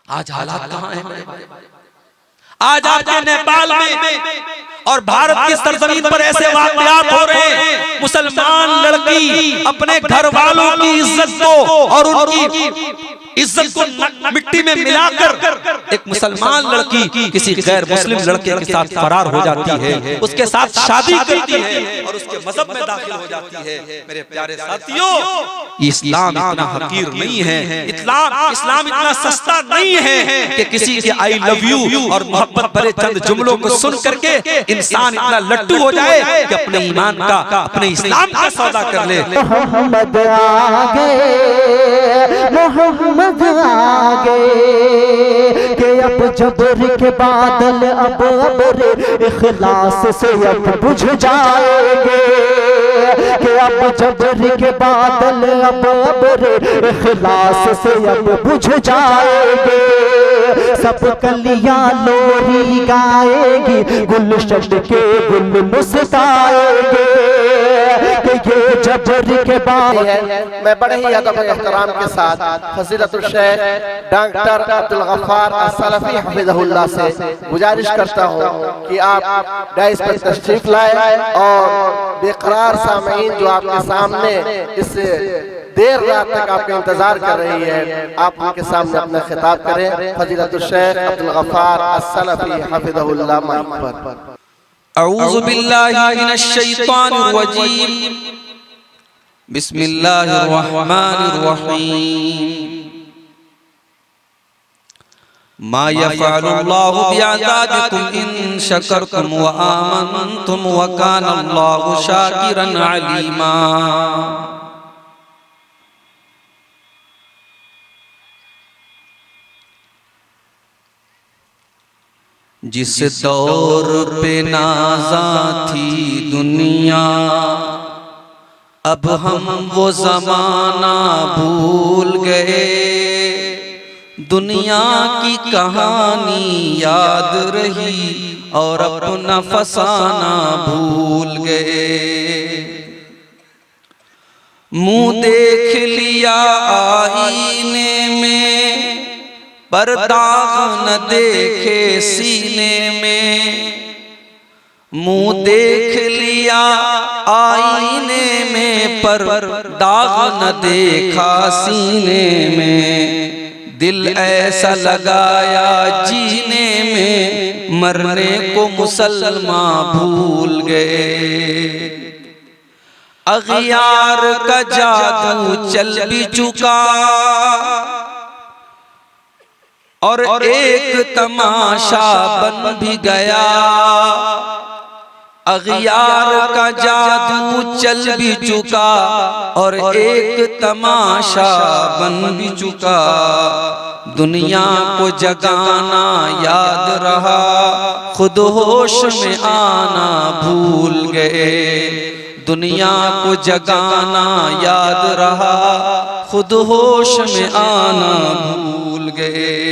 आज हालात कहां है मेरे भाई? आज आपके नेपाल में और भारत की सरजमीन पर ऐसे वाक़यात हो रहे हैं, मुसलमान लड़की अपने घर वालों की इज्जत को और उनकी इज्जत को मिट्टी में मिलाकर एक मुसलमान लड़की किसी गैर मुस्लिम लड़के के साथ फरार हो जाती है, उसके साथ शादी करती है और उसके मजहब में दाखिल हो जाती है। मेरे प्यारे साथियों, इस्लाम इतना हकीर नहीं है, इस्लाम इतना सस्ता नहीं है कि किसी के आई लव यू और मोहब्बत भरे चंद जुमलों को सुन करके इंसान इतना लट्टू हो जाए कि अपने ईमान का, अपने इस्लाम का सौदा कर ले। मोहम्मद आगे, मोहम्मद आगे के अब जबर के बादल अब रे इखलास से अब बुझ जाएंगे, कि अब जबर के बादल अब रे इखलास से अब बुझ जाएंगे। सब कलियां लोरी गाएगी, गुलशन के गुल मुस्काएंगे, कि ये जबर के बाद मैं बड़े ही अदब और एहतराम के साथ फजीलतुल शेख डॉक्टर अब्दुल गफ्फार अस्सलफी हफिज़हुल्लाह से गुजारिश करता हूँ कि आप डाइस पर तशरीफ लाए और बेकरार सामीन जो आपके सामने इस देर रात तक आपका इंतजार कर रही है, आप उनके सामने अपना खिताब करें। फजीलतुल शेख अब्दुल गफ्फार अस्सलफी हफिज़हुल्लाह माइक पर। अऊज़ु बिल्लाहि मिनश शैतानिर रजीम, बिस्मिल्लाहिर रहमानिर रहीम। मा यफ़अलुल्लाहु बिअज़ाबिकुम इन शकरतुम व आमनतुम व कानल्लाहु शाकिरन अलीमा। जिस दौर पे नाज़ा थी दुनिया, अब हम वो ज़माना भूल गए। दुनिया की कहानी याद रही और अपना फसाना भूल गए। मुँह देख लिया आईने में, पर दाग न देखे सीने में। मुँह देख लिया आईने में, पर दाग न देखा सीने में। दिल ऐसा लगाया जीने में, मरने को मुसलमान भूल गए। अगियार का जादू चल भी चुका और एक तमाशा बन भी गया। अगियार का जादू चल भी चुका और एक तमाशा बन भी चुका। दुनिया को जगाना याद रहा, खुद होश में आना भूल गए। दुनिया को जगाना याद रहा, खुद होश में आना भूल गए।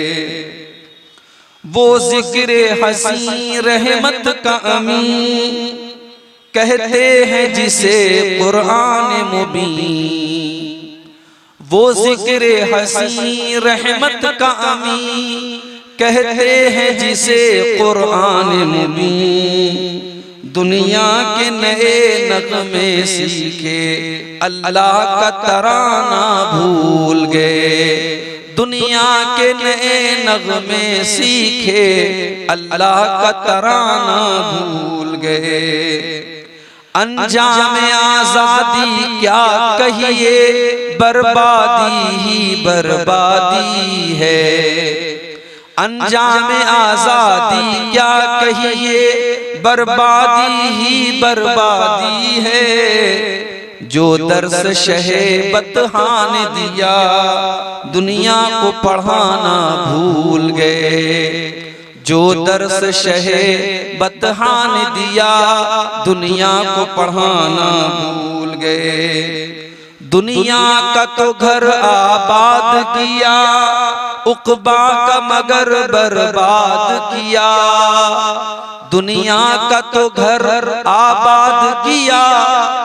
वो जिक्र हसी रहमत का अमीन कहते हैं जिसे कुरान मुबीन। वो जिक्र हसी रहमत का अमीन कहते हैं जिसे कुरान मुबीन। दुनिया के नए नगमे सीखे, अल्लाह का तराना भूल गए। दुनिया के नए नगमे सीखे, अल्लाह का तराना भूल गए। अंजाम आजादी क्या कहिए, बर्बादी ही बर्बादी है। अंजाम आजादी क्या कहिए, बर्बादी ही बर्बादी है। जो दर्स शहे बतहा ने दिया, दुनिया को पढ़ाना भूल गए। जो दर्स शहे बतहा ने दिया, दुनिया को पढ़ाना भूल गए। दुनिया का तो घर आबाद किया, उक़बा का मगर बर्बाद किया, दुनिया का तो घर आबाद किया,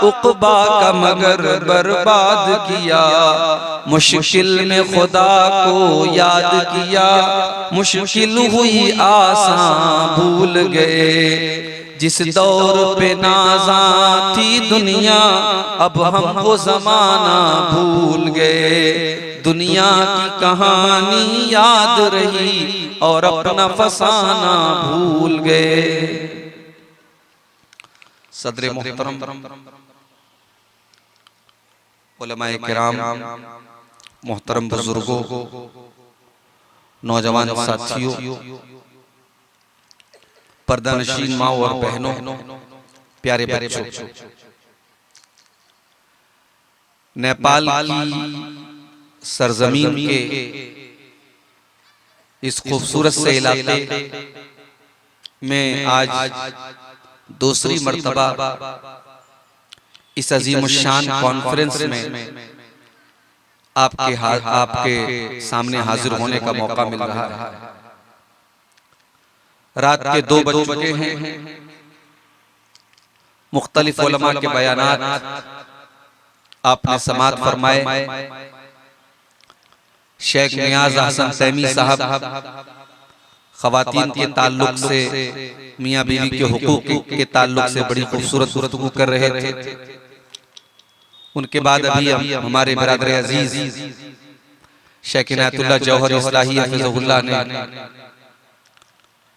उक़बा का मगर बर्बाद किया। मुश्किल में खुदा को याद किया, मुश्किल हुई आसान भूल गए। जिस दौर पे नाज़ा थी दुनिया, अब हम वो ज़माना भूल गए। दुनिया की कहानी याद रही और अपना फसाना भूल गए। सदर मोहतरम, उलमाए किराम, मोहतरम बुजुर्गों, नौजवान साथियों, पर्दानशीन माँ और बहनों, प्यारे बच्चों, नेपाल की सरजमीन के इस खूबसूरत से इलाके में आज दूसरी मर्तबा इस अजीमुशान कॉन्फ्रेंस में आपके सामने हाजिर होने का मौका मिल रहा है। रात के 2 बज चुके हैं। मुख्तलिफ उलमा के बयानात आपने समाअत फरमाए। शेख नियाज हसन तैमी साहब खवातीन के ताल्लुक से, मियाँ बीवी के हुकूक के ताल्लुक से बड़ी खूबसूरत गुफ्तगू कर रहे थे। उनके बाद अभी हमारे बिरादर अजीज शेख इनायतुल्लाह जौहर इस्लाही हफिज़हुल्लाह ने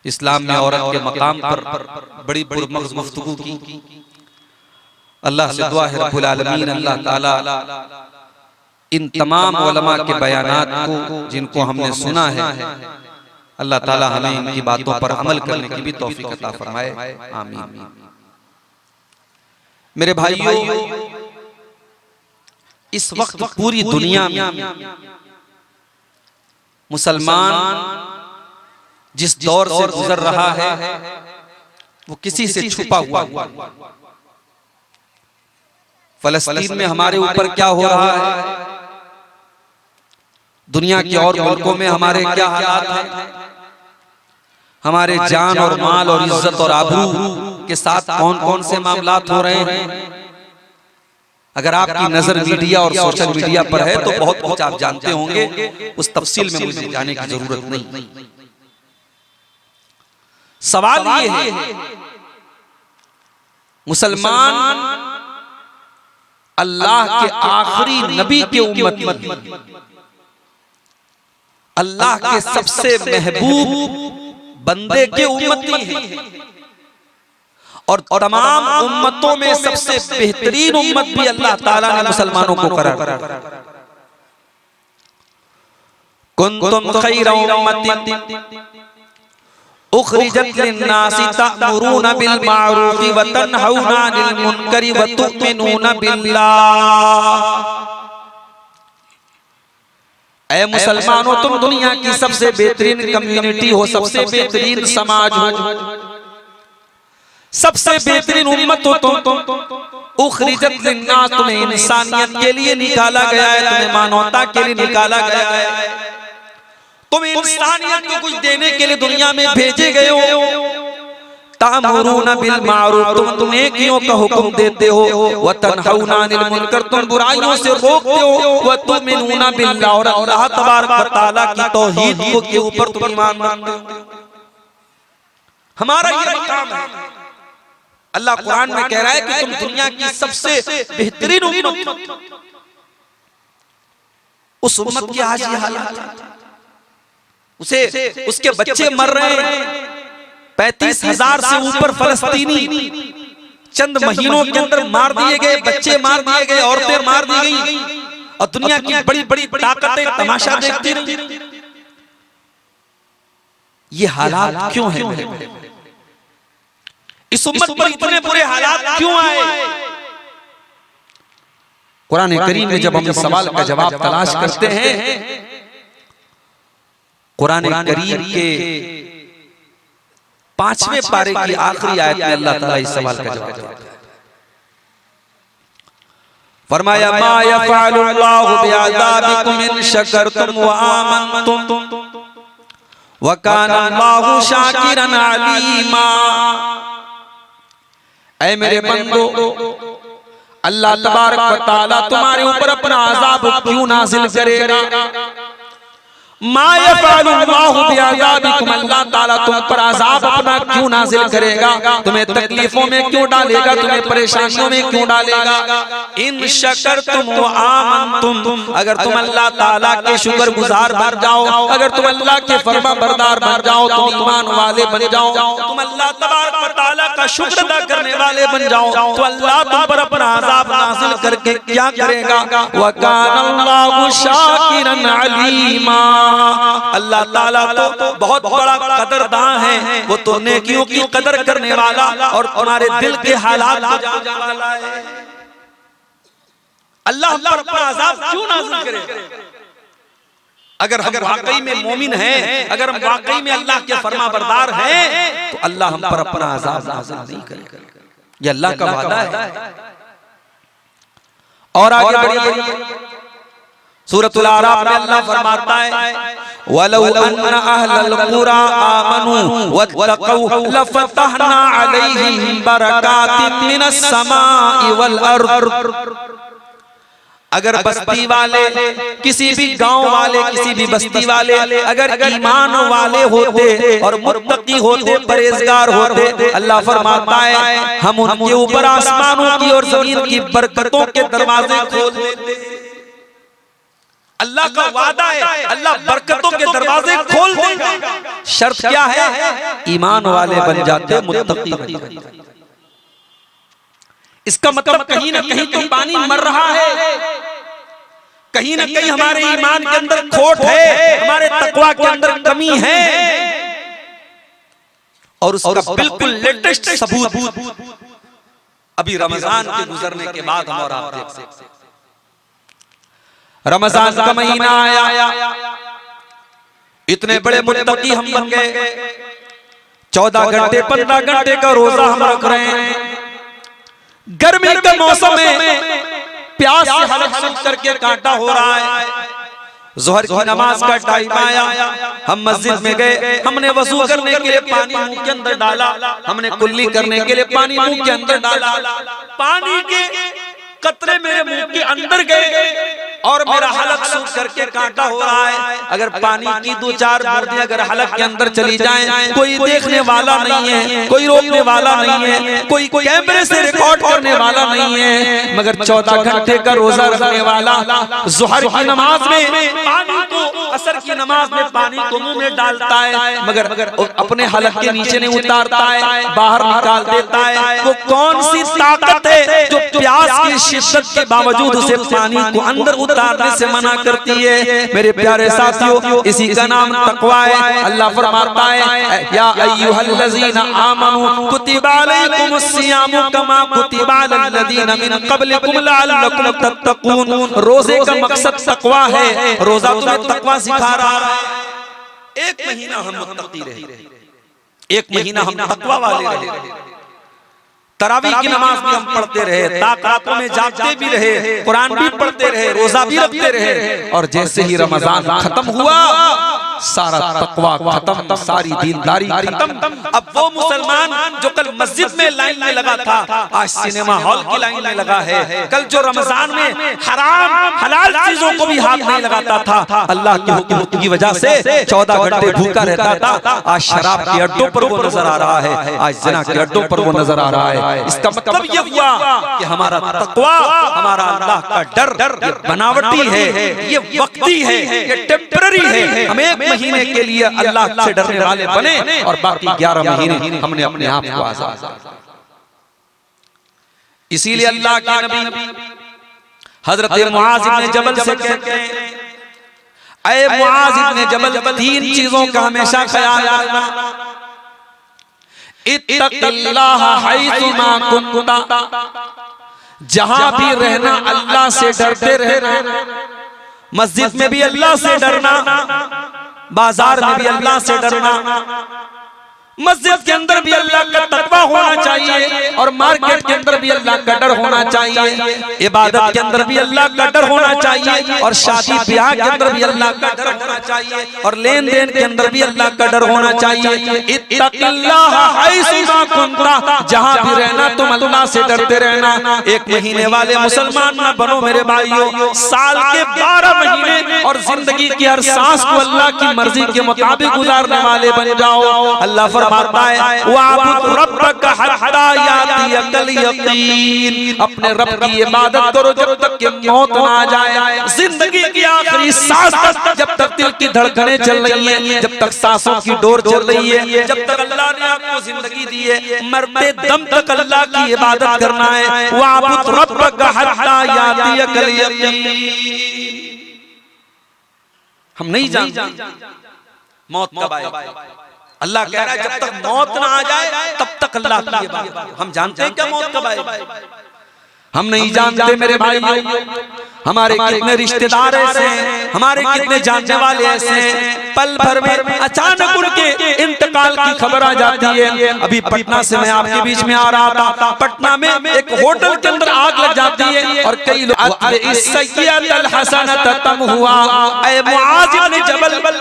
इस्लाम में औरत के मकाम पर बड़ी पुरमग़ज़ गुफ्तगू की। अल्लाह से दुआ है रब्बुल आलमीन अल्लाह ताला इन तमाम उलमा के बयानात को जिनको हमने सुना है, अल्लाह ताला हमें इनकी बातों पर अमल करने की भी तौफीक अता फरमाए। आमीन। मेरे भाइयों, इस वक्त पूरी दुनिया में मुसलमान जिस दौर से गुजर रहा है वो किसी से छुपा हुआ। फलस्तीन में हमारे ऊपर क्या हो रहा है, दुनिया के और मुल्कों में हमारे क्या हालात हैं, हमारे जान और माल और इज्जत और आबरू के साथ कौन कौन से मामलात हो रहे हैं। अगर आपकी नजर मीडिया और सोशल मीडिया पर है तो बहुत कुछ आप जानते होंगे, उस तफसील में मुझे जाने की जरूरत नहीं। सवाल ये है, मुसलमान अल्लाह के आखिरी नबी के उम्मती, अल्लाह के सबसे महबूब बंदे के उम्मती हैं और तमाम उम्मतों में सबसे बेहतरीन उम्मत भी अल्लाह ताला ने मुसलमानों को करार दिया। कुंतुम खैरा उम्मतिन उखरिजत लिन्नासि तअमुरूना बिल मारूफि व तनहौना अनिल मुनकरि व तु'मिनूना बिल्लाह। ऐ मुसलमानों, तुम दुनिया की सबसे बेहतरीन कम्युनिटी हो, सबसे बेहतरीन समाज हो, सबसे बेहतरीन उम्मत हो तुम। उखरिजत लिन्नास, तुम्हें इंसानियत के लिए निकाला गया है, तुम्हें मानवता के लिए निकाला गया है, तुम इंसानियत को कुछ देने के लिए दुनिया में भेजे गए हो। तामुरूना बिल मारूफ, तुम नेकियों का हुक्म देते हो, व तनहौना अनिल मुनकर, तुम बुराइयों से रोकते हो, व तु'मिनूना बिल्लाह, और अल्लाह तबारक व तआला की तौहीद के ऊपर तुम ईमान रखते हो। हमारा ये मकाम है। अल्लाह कुरान में कह रहा है कि तुम दुनिया की सबसे बेहतरीन उम्मत। उस उम्मत के आज ये हालात, उसके बच्चे मर रहे हैं। 35,000 से ऊपर फलस्तीनी चंद महीनों के अंदर मार दिए गए, बच्चे मार दिए गए, औरतें मार दी गई, और दुनिया की बड़ी बड़ी ताकतें तमाशा देखती रही। ये हालात क्यों हैं? इस उम्मत पर इतने बुरे हालात क्यों आए? कुरान करीम में जब हम इस सवाल का जवाब तलाश करते हैं, कुरान करीम के 5वें पारे की आखिरी आयत में अल्लाह ताला इस सवाल का जवाब देता है। फरमाया मा यफ़अलुल्लाहु बिअज़ाबिकुम इन शकरतुम व आमनतुम वकान अल्लाहु शाकिरन अलीमा। ऐ मेरे बंदो, अल्लाह तबारक व तआला तुम्हारे ऊपर अपना अज़ाब क्यों नाज़िल करेगा? मा यफ़अलुल्लाहु बिअज़ाबिकुम, अल्लाह ताला तुम पर अज़ाब अपना क्यों नाज़िल करेगा? तुम्हें तकलीफों में क्यों डालेगा? तुम्हें परेशानियों में क्यों डालेगा? इन शकरतुम व आमनतुम, अगर तुम अल्लाह ताला के शुक्रगुजार बन जाओ, अगर तुम अल्लाह के फरमाबरदार बन जाओ, तुम ईमान वाले बन जाओ, तुम अल्लाह तबारक व तआला का शुक्र अदा करने वाले बन जाओ, तो अल्लाह तुम पर अपना अज़ाब नाज़िल करके क्या करेगा? व कान अल्लाहु शाकिरन अलीमा, अल्लाह ताला तो बहुत बड़ा कदरदान है, वो तो नेकियों की कदर करने वाला और तुम्हारे दिल के हालात को जानने वाला है। अल्लाह पर अपना अज़ाब क्यों नाज़िल करेगा? अगर हम वाकई में मोमिन हैं, अगर हम वाकई में अल्लाह के फरमाबरदार हैं, तो अल्लाह हम पर अपना अज़ाब नाज़िल नहीं करेगा। ये अल्लाह का वादा है। और आगे बढ़िए, सूरतुल आराफ में अल्लाह फरमाता है, वलौ अन्ना अहलल कुरा आमनू वत्तक़ौ लफ़तहना अलैहिम बरकातिन मिनस समाई वल अर्द। अगर बस्ती वाले, किसी भी गांव वाले, किसी भी बस्ती वाले अगर ईमान वाले होते और मुत्तकी होते, परहेजगार होते, अल्लाह फरमाता है हम उनके ऊपर आसमानों की और जमीन की बरकतों के दरवाजे खोल देते। अल्लाह का वादा है, अल्लाह बरकतों के दरवाजे खोल देगा। शर्त क्या है? ईमान वाले बन जाते, मुत्तकी बन जाते। इसका मतलब कहीं ना कहीं तो पानी मर रहा है, कहीं ना कहीं हमारे ईमान के अंदर खोट है, हमारे तकवा के अंदर कमी है, और उसका बिल्कुल लेटेस्ट सबूत अभी रमजान के गुजरने के बाद हम और आप देख सकते हैं। रमजान का महीना आया, इतने बड़े मुत्तकी हम बन गए, 14 घंटे 15 घंटे का रोजा हम रख रहे हैं। गर्मी के मौसम में प्यास से हलक सूख करके कांटा हो रहा है। जोहर की नमाज का टाइम आया, हम मस्जिद में गए, हमने वजू करने के लिए पानी मुंह के अंदर डाला, हमने कुल्ली करने के लिए पानी मुंह के अंदर डाला, पानी के कतरे मेरे मुंह के अंदर गए और मेरा हलक सूख करके कांटा हो रहा है। अगर पानी की 2-4 बूंदें अगर हलक के अंदर चली जाएं, कोई देखने वाला नहीं है, कोई रोकने वाला नहीं है, कोई कैमरे से रिकॉर्ड करने वाला नहीं है, मगर 14 घंटे का रोजा रखने वाला जोहर की नमाज में पानी को, असर की नमाज में पानी को मुंह में डालता है, मगर अपने हलक के नीचे नहीं उतारता है, बाहर निकाल देता है। वो कौन सी ताकत है जो प्यास की शिद्दत के बावजूद उसे पानी को अंदर उतारने से मना करती है? मेरे प्यारे साथियों, इसी का नाम तकवा है। अल्लाह फरमाता है, या अय्युहल्लज़ीना आमनू कुतिबा अलैकुमुस सियामु कमा कुतिबा अलल्लज़ीना मिन क़ब्लिकुम लअल्लकुम तत्तक़ून। रोजे का मकसद तकवा है, रोजा तुम्हें तकवा सिखा रहा है। एक महीना हम मुत्तकी रहे, एक महीना हम तकवा वाले रहे, तरावी की नमाज भी हम पढ़ते रहे, ताक़ातों में जागते भी रहे, कुरान भी पढ़ते रहे, रोजा भी रखते रहे, और जैसे ही रमजान खत्म हुआ सारा तकवा खत्म, सारी दीनदारी खत्म। अब वो मुसलमान जो कल मस्जिद में लाइन में लगा था, आज सिनेमा हॉल की लाइन में लगा है। कल जो रमजान में हराम हलाल चीजों को भी हाथ नहीं लगाता था, अल्लाह के हुक्म की वजह से 14 घंटे भूखा रहता था, आज शराब के अड्डों पर वो नजर आ रहा है, आज ज़िना के अड्डों पर वो नजर आ रहा है। इसका मतलब ये हुआ कि हमारा तकवा, हमारा अल्लाह का डर ये बनावटी है, ये वक्ती है, ये टेम्पररी है। हम एक महीने के लिए अल्लाह से डरने वाले बने और बाकी 11 महीने हमने अपने आप को आजाद। इसीलिए अल्लाह के नबी हजरत मुआज इब्न जबल से कहते हैं, ऐ मुआज इब्न जबल, 3 चीजों का हमेशा ख्याल रखना। इत्तक़िल्लाह हैसुमा कुन्ता, जहां भी रहना अल्लाह से डरते रहना। मस्जिद में भी अल्लाह से डरना, बाजार में भी अल्लाह से डरना, मस्जिद के अंदर भी अल्लाह का तकवा होना चाहिए और मार्केट के अंदर भी अल्लाह का डर होना चाहिए, इबादत के अंदर भी अल्लाह का डर होना चाहिए और शादी ब्याह के अंदर भी अल्लाह का डर होना चाहिए और लेन देन के अंदर भी अल्लाह का डर होना चाहिए। इत्तक़िल्लाह हैसुमा कुंता, जहां भी रहना तुम अल्लाह से डरते रहना। एक महीने वाले मुसलमान ना बनो मेरे भाइयों, साल के 12 महीने और जिंदगी की हर सांस को अल्लाह की मर्जी के मुताबिक गुजारने वाले बन जाओ। अल्लाह फरमाता है वाबुद रब्बक हत्ता यातियकल यकीन, अपने रब की इबादत करो जब तक कि मौत ना आ जाए। जिंदगी की आखिरी सांस तक, जब तक दिल की धड़कनें चल रही हैं, जब तक सांसों की डोर चल रही है, जब तक अल्लाह ने आपको जिंदगी दी है, मरते दम तक अल्लाह की इबादत करना है। वाबुद रब्बक हत्ता यातियकल यकीन। हम नहीं जानते मौत कब आए। अल्लाह कह रहा है जब तक मौत ना आ जाए तब तक अल्लाह की इबादत। हम जानते हैं क्या मौत कब आए? हम नहीं जानते मेरे भाइयों। हमारे कितने रिश्तेदार ऐसे हैं, हमारे कितने जानने वाले ऐसे हैं, पल भर में अचानक उनके इंतकाल की खबर आ जाती है। अभी पटना से मैं आपके बीच में आ रहा था, पटना में एक होटल के अंदर आग लग जाती है और कई लोग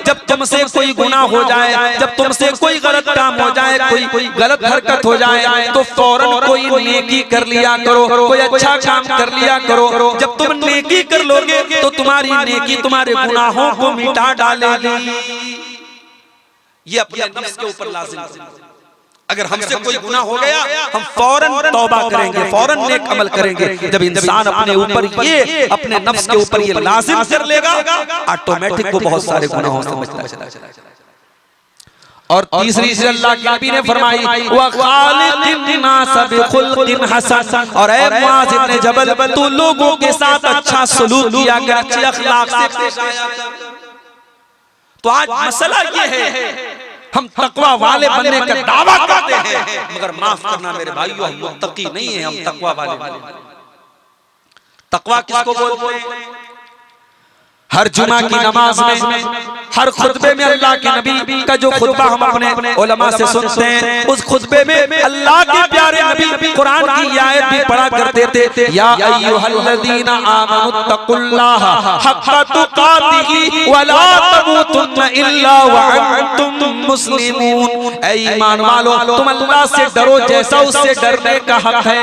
जब तुमसे कोई गुनाह हो जाए, जब तुमसे कोई गलत काम हो जाए, कोई गलत हरकत हो जाए, तो फौरन कोई नेकी कर लिया करो, कोई अच्छा काम कर लिया करो। जब तुम नेकी कर लोगे तो तुम्हारी नेकी तुम्हारे गुनाहों को मिटा डालेगी। ये अपने नफ्स के ऊपर लाजिम है। अगर हमसे कोई गुनाह हो गया हम फौरन तौबा करेंगे, फौरन नेक अमल करेंगे। जब इंसान अपने ऊपर ये अपने नफ्स के ऊपर ये लाजिम कर लेगा, ऑटोमेटिक वो बहुत सारे गुनाहों से बचता चला। और तीसरी चीज अल्लाह के नबी ने फरमाई व खालिकिन नास बिखुल्किन हसन, और ऐ मुआज़ इब्न जबल तू लोगों के साथ अच्छा सलूक किया कर, अच्छे अखलाक से पेश आया कर। तो आज मसला ये है हम तकवा वाले बनने का दावा करते हैं, मगर माफ करना मेरे भाइयों हम मुत्तकी नहीं है, हम तकवा वाले। तकवा किसको बोलते हैं? हर जुमा की नमाज में, हर खुतबे में अल्लाह के नबी का जो खुतबा हम अपने उलमा से सुनते हैं, उस खुतबे में अल्लाह के प्यारे नबी कुरान की आयत भी पढ़ा करते थे, या अय्युहल्लज़ीना आमनुत्तकुल्लाहा हक्का तुकातिही वला तमूतुन्ना इल्ला व अंतुम मुस्लिमून। ऐ ईमान वालों तुम अल्लाह से डरो जैसा उससे डरने का हक है।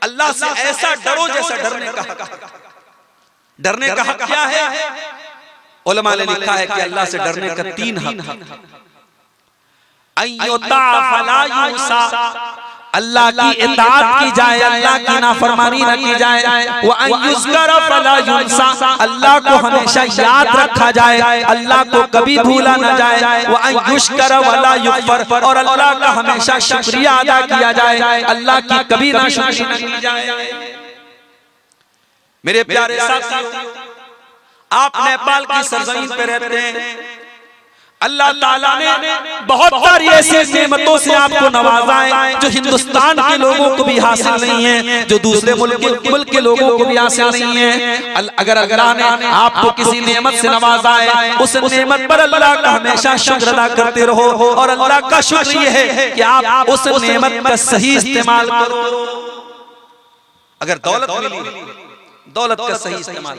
अल्लाह से ऐसा डरो जैसा डरने का हक है। डरने का हक क्या है? उलमा ने लिखा है कि अल्लाह से डरने का 3 हक है। अय्युता फला युसा, अल्लाह की इताअत की जाए, अल्लाह की नाफरमानी न की जाए। व अय्युज़करा फला युनसा, अल्लाह को हमेशा याद रखा जाए, अल्लाह को कभी भूला न जाए। व अय्युश्करा वला युकफर, और अल्लाह का हमेशा शुक्रिया अदा किया जाए, अल्लाह की कभी नाशुक्री न की जाए। मेरे प्यारे साथियों, आप नेपाल की सरजमीन पे रहते हैं, अल्लाह ताला ने बहुत सारी ऐसी नेमतों से आपको नवाजा है जो हिंदुस्तान के लोगों को भी हासिल नहीं है, जो दूसरे मुल्क के लोगों को भी हासिल नहीं है। अगर अल्लाह ने आपको किसी नेमत से नवाजा है, उस नेमत पर अल्लाह का हमेशा शुक्र अदा करते रहो, और अल्लाह का शुक्र ये है कि आप उस नेमत का सही इस्तेमाल करो। अगर दौलत मिली, दौलत का सही इस्तेमाल,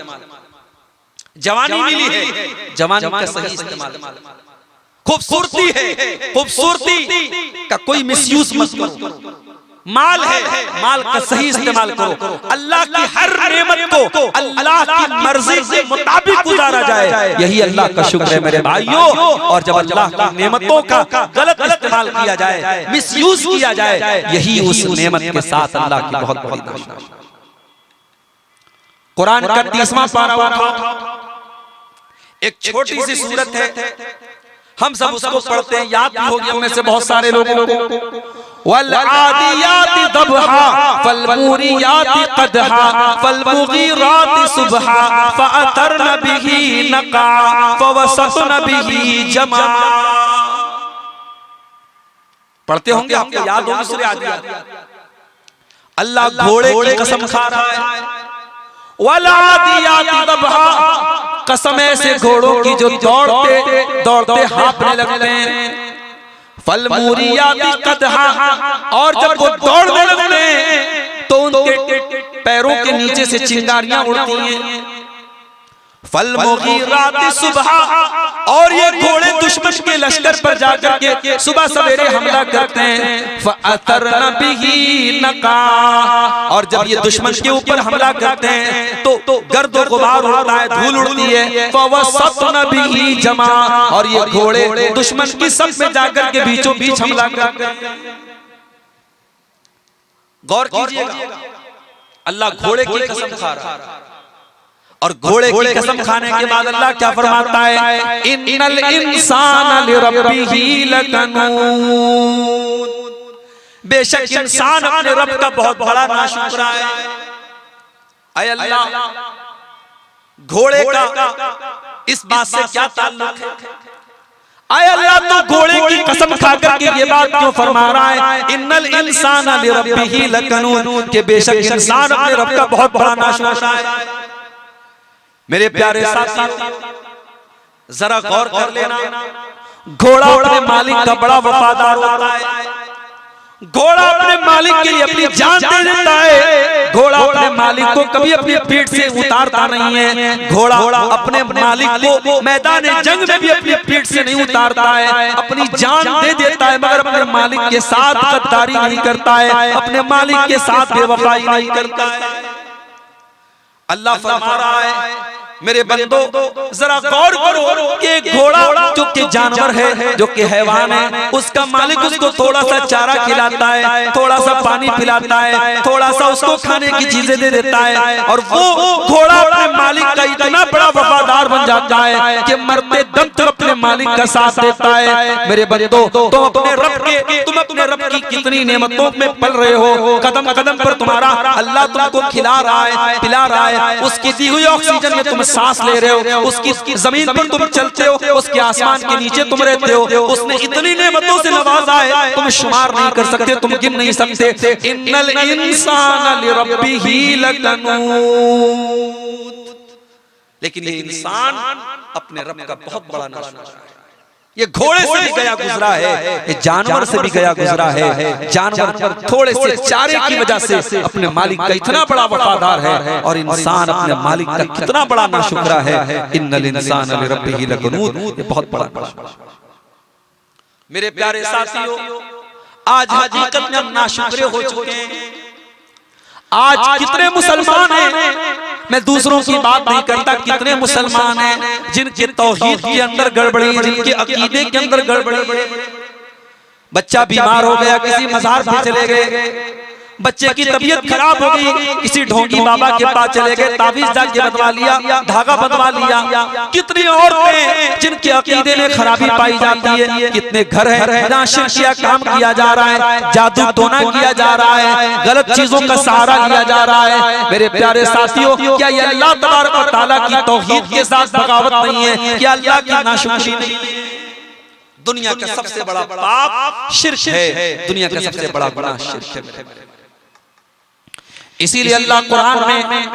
जवानी मिली है, जवानी का सही इस्तेमाल, खूबसूरती है, खूबसूरती का कोई मिसयूज मत करो, माल है, माल का सही इस्तेमाल करो। अल्लाह की हर नेमत को अल्लाह की मर्जी के मुताबिक गुजारा जाए, यही अल्लाह का शुक्र है मेरे भाइयों। और जब अल्लाह की नेमतों का गलत इस्तेमाल किया जाए, मिसयूज किया जाए, यही उस नेमत के साथ अल्लाह की बहुत बड़ी दुश्मनी है। कुरान का 30वां पारा उठाओ, एक छोटी सी सूरत है, हम सब उसको पढ़ते हैं, याद भी होगी हम में से बहुत सारे लोगों को। वल आदियाति दबहा फलमुरियाति कदहा फलमुगीराति सुबहा फअतरन बिही नका फवसतन बिही जमा। पढ़ते होंगे, आपको याद होगी सूरह आदियात। अल्लाह घोड़े की कसम खा रहा है, वलादियाति दबहा, कसम ऐसे घोड़ों की जो दौड़ते दौड़ते हाँफने लगते हैं। फल मूरियाती कदहा, और जब वो दौड़ने लगते हैं तो उनके पैरों के नीचे से चिंगारियां उड़ती हैं। फल मुगीराती सुबह, और ये घोड़े दुश्मन के लश्कर पर जाकर के सुबह सवेरे हमला करते हैं। फअतरन बिही नका, और जब ये दुश्मन के ऊपर हमला करते हैं तो गर्द और गुबार उड़ता है, धूल उड़ती है। फवसतन बिही जमा, और ये घोड़े दुश्मन की सब में जाकर के बीचों बीच हमला करते हैं। गौर कीजिएगा, अल्लाह घोड़े की कसम खा रहा है, और घोड़े की कसम खाने के बाद अल्लाह क्या फरमाता है, इन्नल इंसान लिरब्बिही लकनून, बेशक इंसान अपने रब का बहुत बड़ा नाशुक्रा है। ऐ अल्लाह, घोड़े का इस बात से क्या ताल्लुक है? आय अल्लाह, तो घोड़े की कसम खाकर के ये बात क्यों फरमा रहा है, इन्नल इंसान लिरब्बिही लकनून, के बेशक इंसान अपने रब का बहुत बड़ा नाशुक्रा है। मेरे प्यारे साथी, जरा गौर कर लेना, घोड़ा अपने मालिक का बड़ा वफादार होता है। घोड़ा अपने मालिक के लिए अपनी जान दे देता है। घोड़ा अपने मालिक को कभी अपनी पीठ से उतारता नहीं है। घोड़ा अपने मालिक को मैदान जंग में भी अपनी पीठ से नहीं उतारता है, अपनी जान दे देता है, मगर अपने मालिक के साथ गद्दारी नहीं करता है, अपने मालिक के साथ बेवफाई नहीं करता है। अल्लाह फरमा रहा है, मेरे बंदो जरा गौर करो कि घोड़ा जो कि जानवर है, जो कि हैवान है, उसका मालिक उसको थोड़ा सा चारा खिलाता है, थोड़ा सा पानी पिलाता है, थोड़ा सा उसको खाने की चीजें दे देता है, और वो घोड़ा अपने मालिक का इतना बड़ा वफादार बन जाता है कि मरते दम तक अपने मालिक का साथ देता है। मेरे बंदो, तुम अपने रब की कितनी नेमतों में पल रहे हो, कदम कदम पर तुम्हारा अल्लाह तुमको खिला रहा है, पिला रहा है, उसकी दी हुई ऑक्सीजन में तुम सांस ले रहे हो, उसकी जमीन पर तुम चलते हो, उसके आसमान के नीचे तुम रहते हो। उसने इतनी नेमतों से नवाजा है, तुम शुमार नहीं कर सकते, तुम गिन नहीं सकते। इन्नल इंसान लिरब्बिही लकनून, लेकिन ये इंसान अपने रब का बहुत बड़ा नाशुक्र है। ये घोड़े से भी गया गुजरा है, ये जानवर से भी गया गुजरा है। जानवर थोड़े से चारे की वजह से अपने मालिक का इतना बड़ा वफादार है, और इंसान अपने मालिक का कितना बड़ा नाशुक्रा है। इन्नल इंसान लिरब्बिही लकनून, ये बहुत बड़ा नाशुक्रा। मेरे प्यारे साथियों, आज हकीकत में हम नाशुक्रे हो चुके हैं। आज कितने मुसलमान हैं, मैं दूसरों की बात नहीं करता, कितने मुसलमान हैं जिनके तौहीद के अंदर गड़बड़ी, जिनके अकीदे के अंदर गड़बड़ी। बच्चा बीमार हो गया, किसी मज़ार पे चले गए, बच्चे की तबीयत खराब हो गई, किसी ढोंगी बाबा के पास चले गए, ताबीज जाके बदवा लिया, धागा बदवा लिया। कितनी औरतें जिनके अकीदे में खराबी पाई जाती है, कितने घर हैं जहाँ शिर्किया काम किया जा रहा है, जादू टोना किया जा रहा है, गलत चीजों का सहारा लिया जा रहा है। मेरे प्यारे साथियों, क्या ये अल्लाह तबारक व तआला की तौहीद के साथ बगावत नहीं है? क्या अल्लाह की नाशुक्री नहीं है? दुनिया का सबसे बड़ा पाप शिर्क है, दुनिया का सबसे बड़ा गुनाह शिर्क है। इसीलिए अल्लाह कुरान में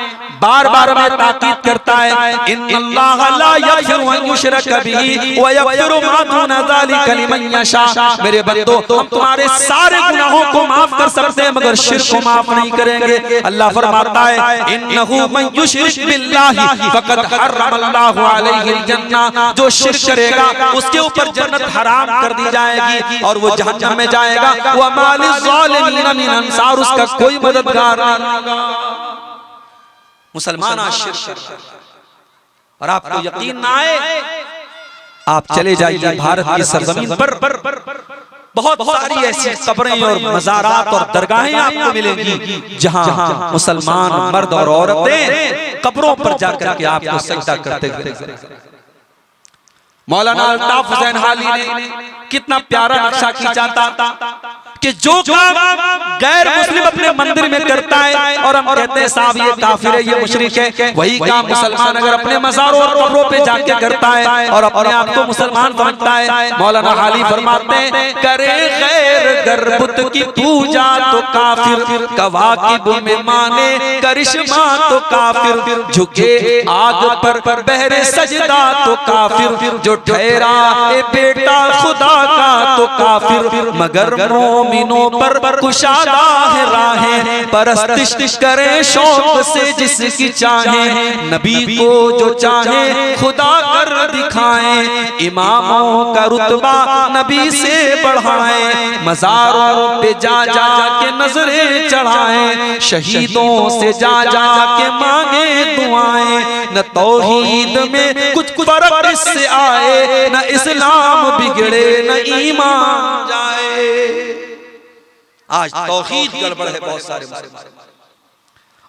बार बार में ताकीद करता है, इन्नल्लाह ला यग़फ़िरु अन युशरक बिही व यग़फ़िरु मा दून ज़ालिका लिमन यशा। मेरे बंदो, हम तुम्हारे सारे गुनाहों को माफ कर सकते हैं, मगर शिर्क को माफ नहीं करेंगे। अल्लाह फरमाता है, इन्नहु मन युशरिक बिल्लाहि फ़क़द हर्रमल्लाहु अलैहिल जन्नह, जो शिर्क करेगा उसके ऊपर जन्नत हराम कर दी जाएगी और वो जहन्नम में जाएगा। व मा लिज़्ज़ालिमीन मिन अंसार, उसका कोई मददगार नहीं। मुसलमान आज शिर्क करता है, और आपको यकीन ना आए, आप चले जाइए भारत की सरजमीन पर बहुत सारी ऐसी कब्रें और मज़ारात और दरगाहें आपको मिलेंगी जहां मुसलमान मर्द और औरतें कब्रों पर जाकर के आपको सजदा करते हुए। मौलाना अल्ताफ हुसैन हाली ने कितना प्यारा नक्शा खींचा था कि जो काम गैर मुस्लिम अपने मंदिर में करता है और हम कहते हैं साहब ये काफिर है, ये मुशरिक है, वही काम मुसलमान अगर अपने मज़ारों और कब्रों पे जाके करता है और अपने आप को मुसलमान समझता है। मौलाना हाली फरमाते हैं, करे गैर गर्बुत की पूजा तो काफिर, कवाकिब में माने करिश्मा तो काफिर, झुके आग पर बहरे सजदा तो काफिर, जो ठहरा ए बेटा खुदा का तो काफिर, मगर मोमिनों पर कुशादा है राहें, परस्तिश करें शौक से जिसकी चाहे, नबी को जो चाहे खुदा कर दिखाएं, इमामों का रुतबा नबी से बढ़ाएं, मज़ारों पे जा जा के नजरें चढ़ाएं, शहीदों से जा जा के मांगे दुआएं, न तौहीद में कुछ फर्क इससे आए, न इस्लाम बिगड़े न ईमान जाए। आज तौहीद गड़बड़ है बहुत सारे मुसलमान,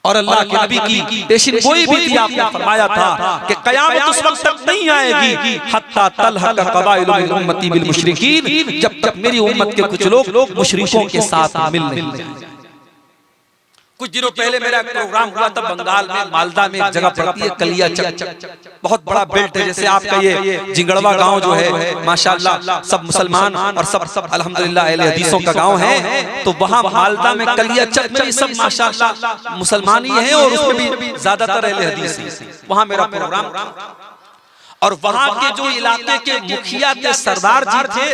और अल्लाह के नबी की पेशिन गोई भी थी, आपने फरमाया था कि क़यामत उस वक्त तक नहीं आएगी हत्ता तलहक क़बाइलु मिन उम्मती बिल मुशरिकीन, जब तक मेरी उम्मत के कुछ लोग मुशरिकों के साथ मिल नहीं। कुछ दिनों पहले मेरा एक प्रोग्राम हुआ था बंगाल में, मालदा में एक जगह पड़ती है कलिया चक, बहुत बड़ा बेल्ट है, जैसे आपका ये जिंगड़वा गांव जो है माशाल्लाह सब मुसलमान और सब अल्हम्दुलिल्लाह अहले हदीसों का गांव है, तो वहाँ मालदा में कलिया चक में भी सब माशाल्लाह मुसलमान ही हैं और उसमें भी ज्यादातर अहले हदीस हैं। वहाँ मेरा प्रोग्राम और वहाँ के जो इलाके के मुखिया के सरदार जी थे,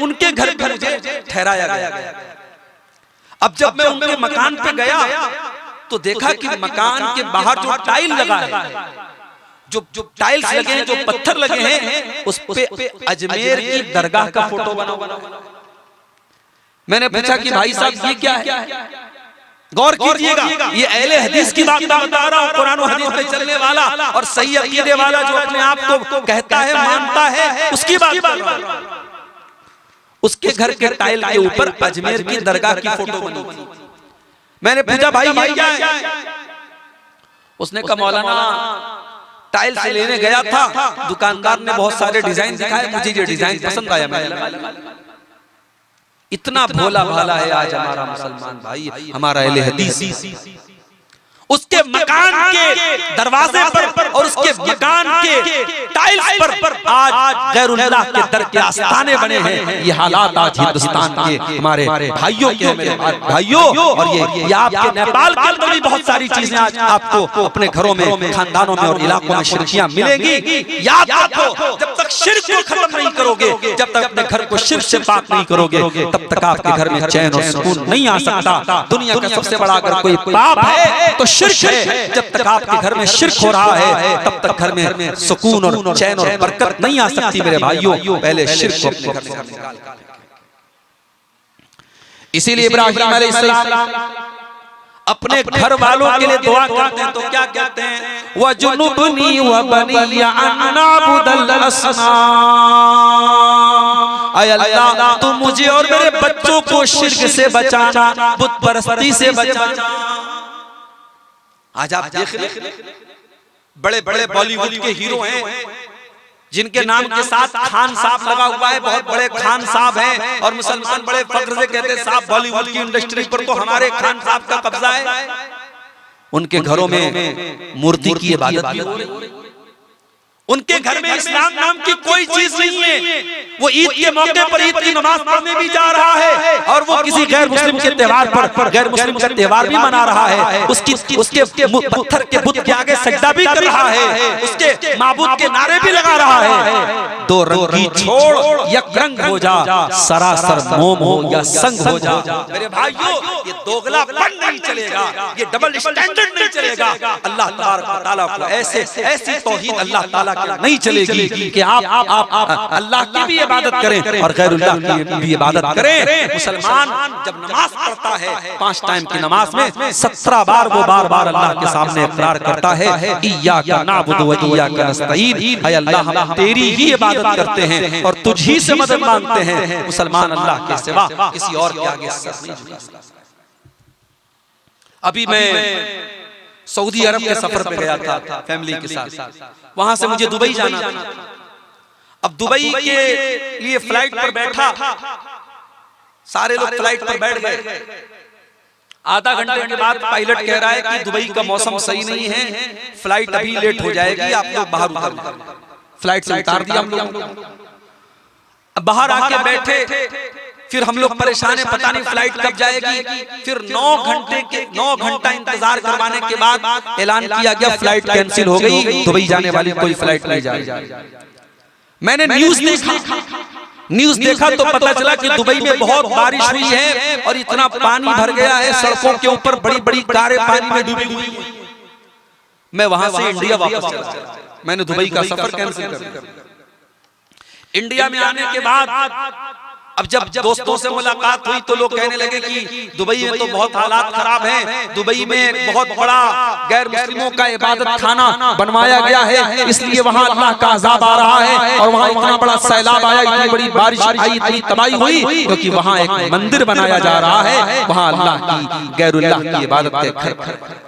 उनके घर पर मुझे ठहराया गया। अब जब मैं उनके मकान पे गया तो देखा कि मकान के बाहर जो टाइल लगा है, जो टाइल्स लगे हैं, जो पत्थर लगे हैं, उस पे अजमेर की दरगाह का फोटो बना। मैंने पूछा कि भाई साहब ये क्या है? गौर कीजिएगा, ये अहले हदीस की बात बता रहा हूं, कुरान और हदीस पे चलने वाला और सही अकीदे वाला जो अपने आप को कहता है मानता है, उसकी बात कर रहा हूं। उसके घर के टाइल के ऊपर अजमेर की दरगाह की फोटो बनी। मैंने पूछा भाई ये क्या है? उसने कहा मौलाना टाइल से लेने गया था, दुकानदार ने बहुत सारे डिजाइन दिखाए, मुझे ये डिजाइन पसंद आया। मैंने इतना भोला भाला है आज हमारा मुसलमान भाई, हमारा अहले हदीस। उसके मकान के दरवाजे पर और उसके मकान के टाइल्स पर आज गैरुल्लाह के दर के आस्थाने बने हैं। ये हालात आज हिंदुस्तान के हमारे भाइयों के, मेरे भाइयों, और ये आपके नेपाल के अंदर भी बहुत सारी चीजें आज आपको अपने घरों में, खानदानों में और इलाकों में शिरकियां मिलेंगी। याद रखो, जब तक शिर्क को खत्म नहीं करोगे, जब तक अपने घर को शिर्क से पाक नहीं करोगे, तब तक आपके घर में चैन और सुकून नहीं आ सकता। दुनिया का सबसे बड़ा अगर कोई पाप है तो शिर्क है। जब तक आपके घर में शिर्क हो रहा है, तब तक घर में सुकून और चैन और बरकत नहीं आ सकती मेरे भाइयों। पहले शिर्क को अपने घर से निकाल। इसीलिए इब्राहीम अलैहिस्सलाम अपने घर वालों के लिए दुआ करते हैं तो क्या कहते हैं? वजुनुबनी व बनिया अन नअबुदल असनाम। ऐ अल्लाह तू मुझे और मेरे बच्चों को शिर्क से बचाना, बुत परस्ती से बचाना। आज आप देख रहे बड़े बड़े बॉलीवुड के हीरो हैं जिनके नाम के साथ खान साहब लगा हुआ है, बहुत बड़े खान साहब हैं, और मुसलमान बड़े फख्र से कहते हैं साहब बॉलीवुड की इंडस्ट्री पर तो हमारे खान साहब का कब्जा है। उनके घरों में मूर्ति की इबादत भी हो रही है, उनके घर में इस्लाम नाम की कोई चीज नहीं है। वो ईद के मौके पर ईद की नमाज पढ़ने भी जा रहा है और वो किसी गैर मुस्लिम के त्योहार पर गैर मुस्लिम का त्योहार भी मना रहा है। उसके पत्थर के बुत के आगे सजदा भी कर रहा है, उसके माबूद के नारे भी लगा रहा है। दो रंग की छोड़ एक रंग हो जा, सरासर मोम हो या संग हो जा। मेरे भाइयों, ये दोगलापन नहीं चलेगा, ये डबल स्टैंडर्ड नहीं चलेगा। अल्लाह तबारक व तआला को ऐसी तौहीद अल्लाह ताला नहीं चलेगी कि आप अल्लाह की भी इबादत करें और गैरुल्लाह की भी इबादत करें। मुसलमान जब नमाज पढ़ता है 5 टाइम की नमाज में 17 बार वो बार अल्लाह के सामने इकरार करता है इय्याका नअबुदु व इय्याका नस्तईन। है अल्लाह हम तेरी ही इबादत करते हैं और तुझ ही से मदद मांगते हैं। मुसलमान अल्लाह के सिवा किसी और के आगे सर नहीं झुका। अभी मैं सऊदी अरब के सफर पे गया था फैमिली के साथ, वहां से मुझे दुबई जाना था। अब दुबई के लिए फ्लाइट पर बैठा, सारे लोग फ्लाइट पर बैठ गए। आधा घंटे के बाद पायलट कह रहा है कि दुबई का मौसम सही नहीं है, फ्लाइट अभी लेट हो जाएगी, आप लोग बाहर उतर। फ्लाइट से उतार दिया हम लोग, बाहर आके बैठे। फिर हम लोग परेशान है, पता नहीं फ्लाइट कब जाएगी। फिर 9 घंटा इंतजार करवाने के बाद ऐलान किया गया फ्लाइट कैंसिल हो गई, दुबई जाने वाली कोई फ्लाइट नहीं जा रही। मैंने न्यूज़ देखा न्यूज देखा तो पता चला कि दुबई में बहुत बारिश हुई है और इतना पानी भर गया है, सड़कों के ऊपर बड़ी बड़ी कारें पानी में डूबी हुई हैं। मैं वहां से इंडिया वापस चला, मैंने दुबई का सफर कैंसिल कर दिया। इंडिया में आने के बाद अब जब दोस्तों से मुलाकात हुई तो लोग कहने लगे कि दुबई में तो बहुत हालात खराब हैं, दुबई में बहुत बड़ा गैर मुस्लिमों का इबादत खाना बनवाया गया है, इसलिए वहां अल्लाह का अज़ाब आ रहा है और वहां इतना बड़ा सैलाब आया, इतनी बड़ी बारिश आई, इतनी तबाही हुई क्योंकि वहां एक मंदिर बनाया जा रहा है, वहां अल्लाह की गैरुल्लाह की इबादत के घर।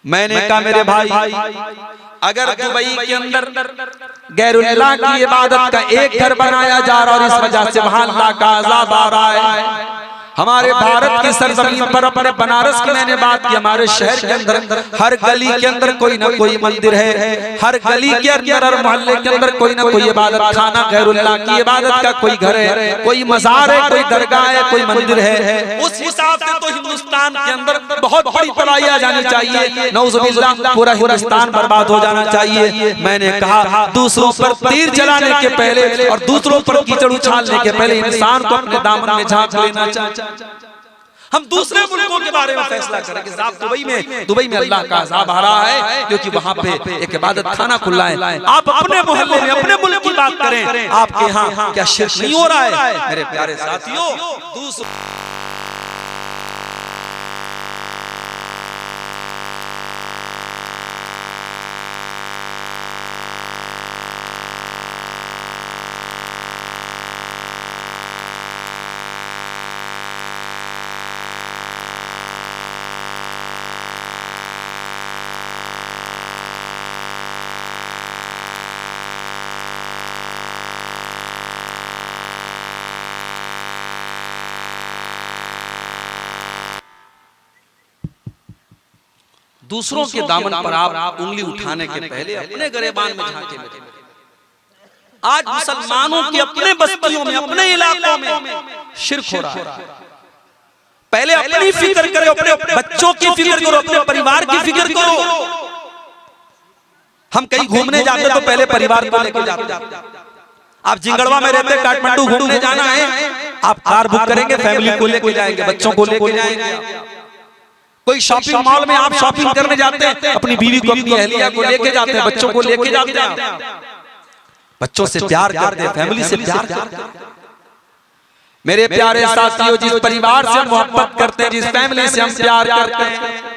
मैंने कहा मेरे भाई, अगर दुबई के अंदर गैरुल्लाह की इबादत का एक घर बनाया जा रहा है और इस वजह से वहां अल्लाह का अज़ाब आ रहा है, हमारे भारत की सरजमीन पर, अपने बनारस की मैंने बात की, हमारे शहर के अंदर हर गली के अंदर कोई ना कोई मंदिर है, हर गली के अंदर हर मोहल्ले के अंदर कोई ना कोई इबादत खाना गैरुल्लाह की इबादत का कोई घर है, कोई मजार है, कोई दरगाह है, कोई मंदिर है। उस हिसाब से तो हिंदुस्तान के अंदर बहुत बड़ी तबाही आ जानी चाहिए, नऊजुबिल्लाह पूरा हिंदुस्तान बर्बाद हो जाना चाहिए। मैंने कहा दूसरों पर तीर चलाने के पहले और दूसरों पर कीचड़ उछालने के पहले इंसान को अपने दामन में झांक लेना चाहिए। हम दूसरे मुल्कों के बारे में फैसला करें कि साहब दुबई में अल्लाह का अज़ाब आ रहा है क्योंकि वहां पे एक इबादत खाना खुला है। आप अपने मोहल्ले में अपने मुल्क की बात करें, आपके यहाँ क्या शिर्क नहीं हो रहा है? मेरे प्यारे साथियों, दूसरों के दामन पर आप उंगली उठाने के पहले अपने गिरेबान में झांके लगे। आज मुसलमानों के अपने बस्तियों में, अपने इलाकों में शिर्क हो रहा है। पहले अपनी फिक्र करो, अपने बच्चों की फिक्र करो, अपने परिवार की फिक्र करो। हम कहीं घूमने जाते तो पहले परिवार को लेकर जाते। आप जिंगड़वा में रहते, काठमांडू घूमने जाना है, आप कार बुक करेंगे, फैमिली को लेकर जाएंगे, बच्चों को लेकर जाएंगे। कोई शॉपिंग मॉल में आप शॉपिंग करने जाते हैं, अपनी बीवी को, अपनी अहलिया को लेके जाते हैं, बच्चों को लेके जाते हैं। बच्चों से प्यार करते हैं, फैमिली से प्यार करते हैं। मेरे प्यारे साथियों, जिस परिवार से हम मोहब्बत करते हैं, जिस फैमिली से हम प्यार करते हैं,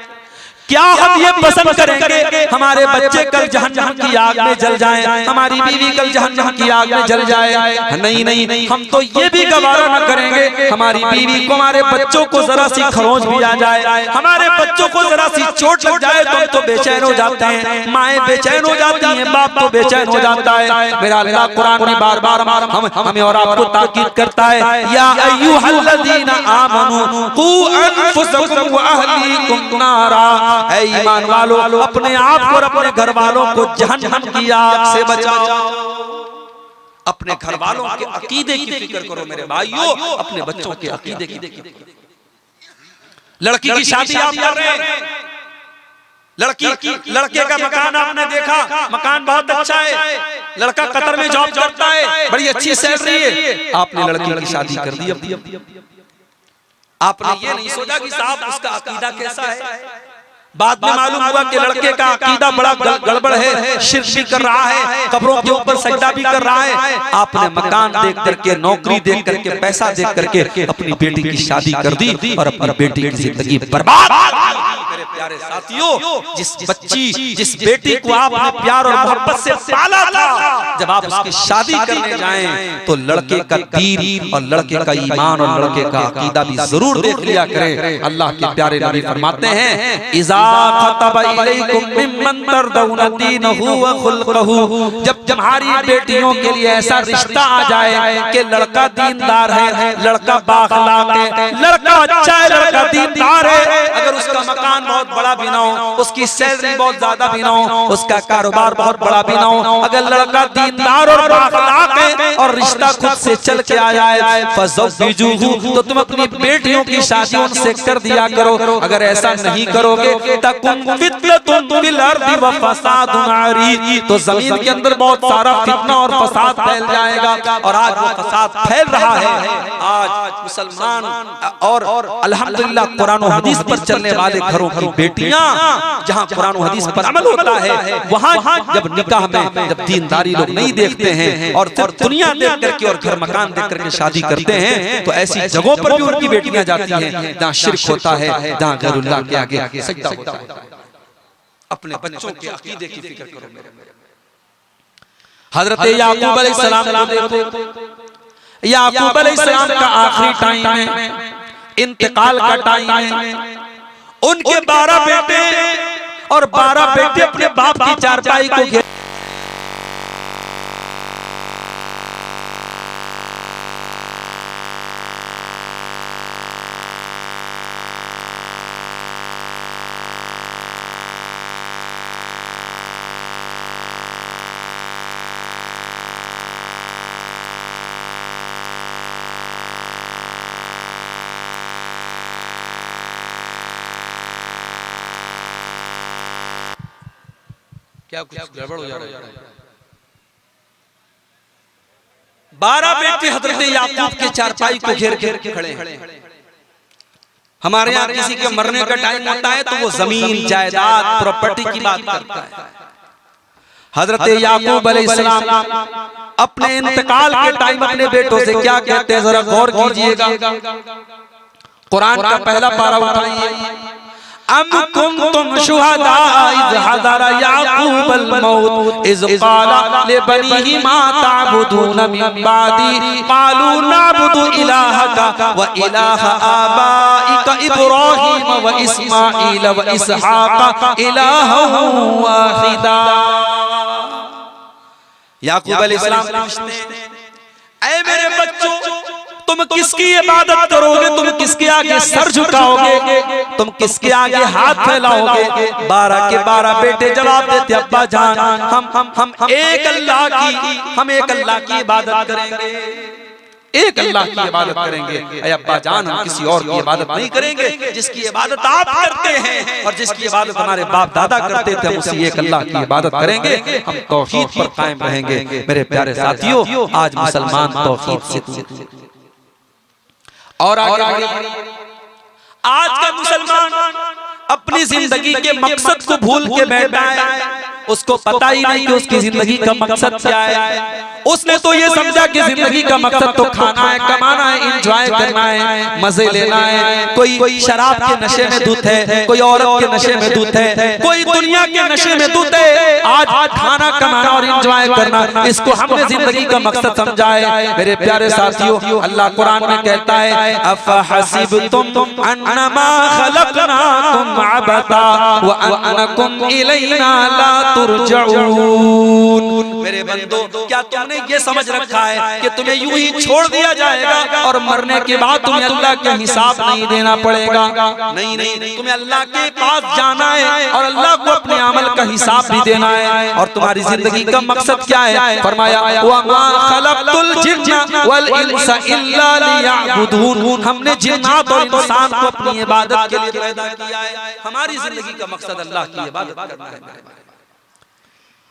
क्या हम ये पसंद करेंगे हमारे बच्चे कल जहन्नम की आग में जल जाएं, हमारी बीवी कल जहन्नम की आग में जल जाए? नहीं नहीं, हम तो ये भी गवारा न करेंगे हमारी बीवी को, हमारे बच्चों को जरा सी खरोंच भी आ जाए, हमारे बच्चों को जरा सी चोट लग जाए तो हम तो बेचैन हो जाते हैं, माएं बेचैन हो जाती हैं, बाप तो बेचैन हो जाता है। मेरा अल्लाह कुरान में बार बार हमें और आपको ताकीद करता है, या अय्युहल्लज़ीना आमनू कू अनफुसकुम व अहलीकुम नारा, ऐ ईमान वालों, अपने आप और अपने घर वालों को जहन्नम की आग से बचाओ। अपने घर वालों के अकीदे की फिक्र करो मेरे भाइयों, अपने बच्चों के अकीदे की। लड़की की शादी आप कर रहे हैं, लड़के का मकान आपने देखा, मकान बहुत अच्छा है, लड़का कतर में जॉब करता है, बड़ी अच्छी सैलरी है, आपने लड़की की शादी कर दी। आपने ये नहीं सोचा कि साहब उसका अकीदा कैसा है। बाद में मालूम हुआ कि लड़के का अकीदा बड़ा गड़बड़ है, शिर्क भी कर रहा है, कब्रों के ऊपर सजदा भी कर रहा है। आपने मकान देख करके, नौकरी देख करके, पैसा देख करके अपनी बेटी की शादी कर दी और अपनी बेटी की जिंदगी बर्बाद। मेरे प्यारे साथियों, जिस बेटी को आपने प्यार और मोहब्बत से पाला था, जब आप उसकी शादी करने जाएं तो लड़के का दीन और लड़के का ईमान और लड़के का अकीदा भी जरूर देख लिया करें। अल्लाह के प्यारे नबी फरमाते हैं, इज़ा खतबा इलैकुम मिम्मन तरदौना दीनहु व खुल्क़हु, जब तुम्हारी बेटियों के लिए ऐसा रिश्ता आ जाए कि लड़का दीनदार है, लड़का बाअखलाक है, लड़का अच्छा है, लड़का दीनदार है, अगर उसका मकान बहुत बड़ा भी ना हो, उसकी सैलरी बहुत ज्यादा भी ना हो, उसका कारोबार बहुत बड़ा भी ना हो, अगर लड़का दीनदार और बाअखलाक है और रिश्ता खुद से चल के आ जाए, फज़व्विजूहु, तो तुम अपनी बेटियों की शादी उनसे कर दिया करो। अगर ऐसा नहीं करोगे तकुम फितनतुन फिल अर्दि व फसादुन अरीद, तो जमीन के अंदर बहुत सारा फितना और फसाद फैल जाएगा। और आज वो फसाद फैल रहा है। आज मुसलमान और अल्हम्दुलिल्लाह कुरान और हदीस पर चलने वाले घरों की बेटियां, जहां कुरान और हदीस पर अमल होता है, वहां जब निकाह में जब दीनदारी लोग नहीं देखते हैं और सिर्फ दुनिया देख करके और घर मकान देख करके शादी करते हैं, तो ऐसी जगहों पर भी उनकी बेटियां जाती हैं जहां शिर्क होता है, जहां गैरुल्लाह के आगे सजदा होता है। अपने बच्चों के अकीदे की फिक्र करो मेरे। हजरत याकूब अलैहिस्सलाम को देखो, याकूब अलैहिस्सलाम का आखिरी टाइम है, इंतकाल का टाइम है। उनके 12 बेटे और 12 बेटे अपने बाप की चारपाई को घेर क्या कुछ गड़बड़ हो जा रहा है। 12 बेटे हजरत याकूब के चारपाई को घेर घेर के खड़े हैं। हमारे यहाँ किसी के मरने का टाइम होता है तो वो जमीन जायदाद प्रॉपर्टी की बात करता है। हजरत याकूब अलैहिस्सलाम अपने इंतकाल के टाइम अपने बेटों से क्या कहते हैं, जरा गौर कीजिएगा। कुरान का पहला पारा उठाइए। अम कुंतुम शुहदा इज़ हज़रा याकूबल मौत इज़ क़ाला लिबनीही मा तअबुदून मिन बादी क़ालू नअबुदु इलाहका व इलाहा आबाइका इब्राहीम व इस्माईल व इसहाक़ इलाहन वाहिदा। याकूब अलैहिस्सलाम पूछते हैं, ऐ मेरे बच्चों, तुम किसकी इबादत करोगे, तुम किसके आगे सर झुकाओगे, तुम किसके आगे हाथ फैलाओगे। 12 के 12 बेटे जवाब देते, अब्बा जान हम एक अल्लाह की इबादत करेंगे, एक अल्लाह की इबादत करेंगे। ऐ अब्बा जान, हम किसी और की इबादत नहीं करेंगे। जिसकी इबादत आप करते हैं और जिसकी इबादत हमारे बाप दादा करते थे, हम उसी एक अल्लाह की इबादत करेंगे। हम तौहीद पर कायम रहेंगे। मेरे प्यारे साथियों, आज मुसलमान तौहीद से और आगे आज का मुसलमान अपनी जिंदगी के मकसद को भूल के बैठा है। उसको पता ही नहीं कि उसकी जिंदगी का मकसद क्या है। उसने तो ये समझा कि जिंदगी का मकसद तो खाना है, कमाना है, एंजॉय करना है, मजे लेना है। कोई शराब के नशे में धुत है, कोई औरत के नशे में धुत है, कोई दुनिया के नशे में धुत है। आज खाना, कमाना और एंजॉय करना, इसको हमने जिंदगी का मकसद समझा है। मेरे प्यारे साथियों, अल्लाह कुरान में कहता है, अफहसिबतुम अन्नमा खलकनाकुम अबता व अन्नकुम इलैना ला तुरजऊन। मेरे बंदो, क्या तुमने ये समझ रखा है कि तुम्हें यूं ही छोड़ दिया जाएगा और मरने के बाद तुम्हें अल्लाह के हिसाब नहीं देना पड़ेगा? नहीं नहीं, तुम्हें अल्लाह के पास जाना है और अल्लाह को अपने अमल का हिसाब भी देना है। और तुम्हारी जिंदगी का मकसद क्या है? फरमाया, वमा खलक़तुल जिन्ना वल इंसा इल्ला लियअबुदून। हमने जिन्नात और इंसान को अपनी इबादत के लिए पैदा किया है। हमारी जिंदगी का मकसद अल्लाह की इबादत करना है।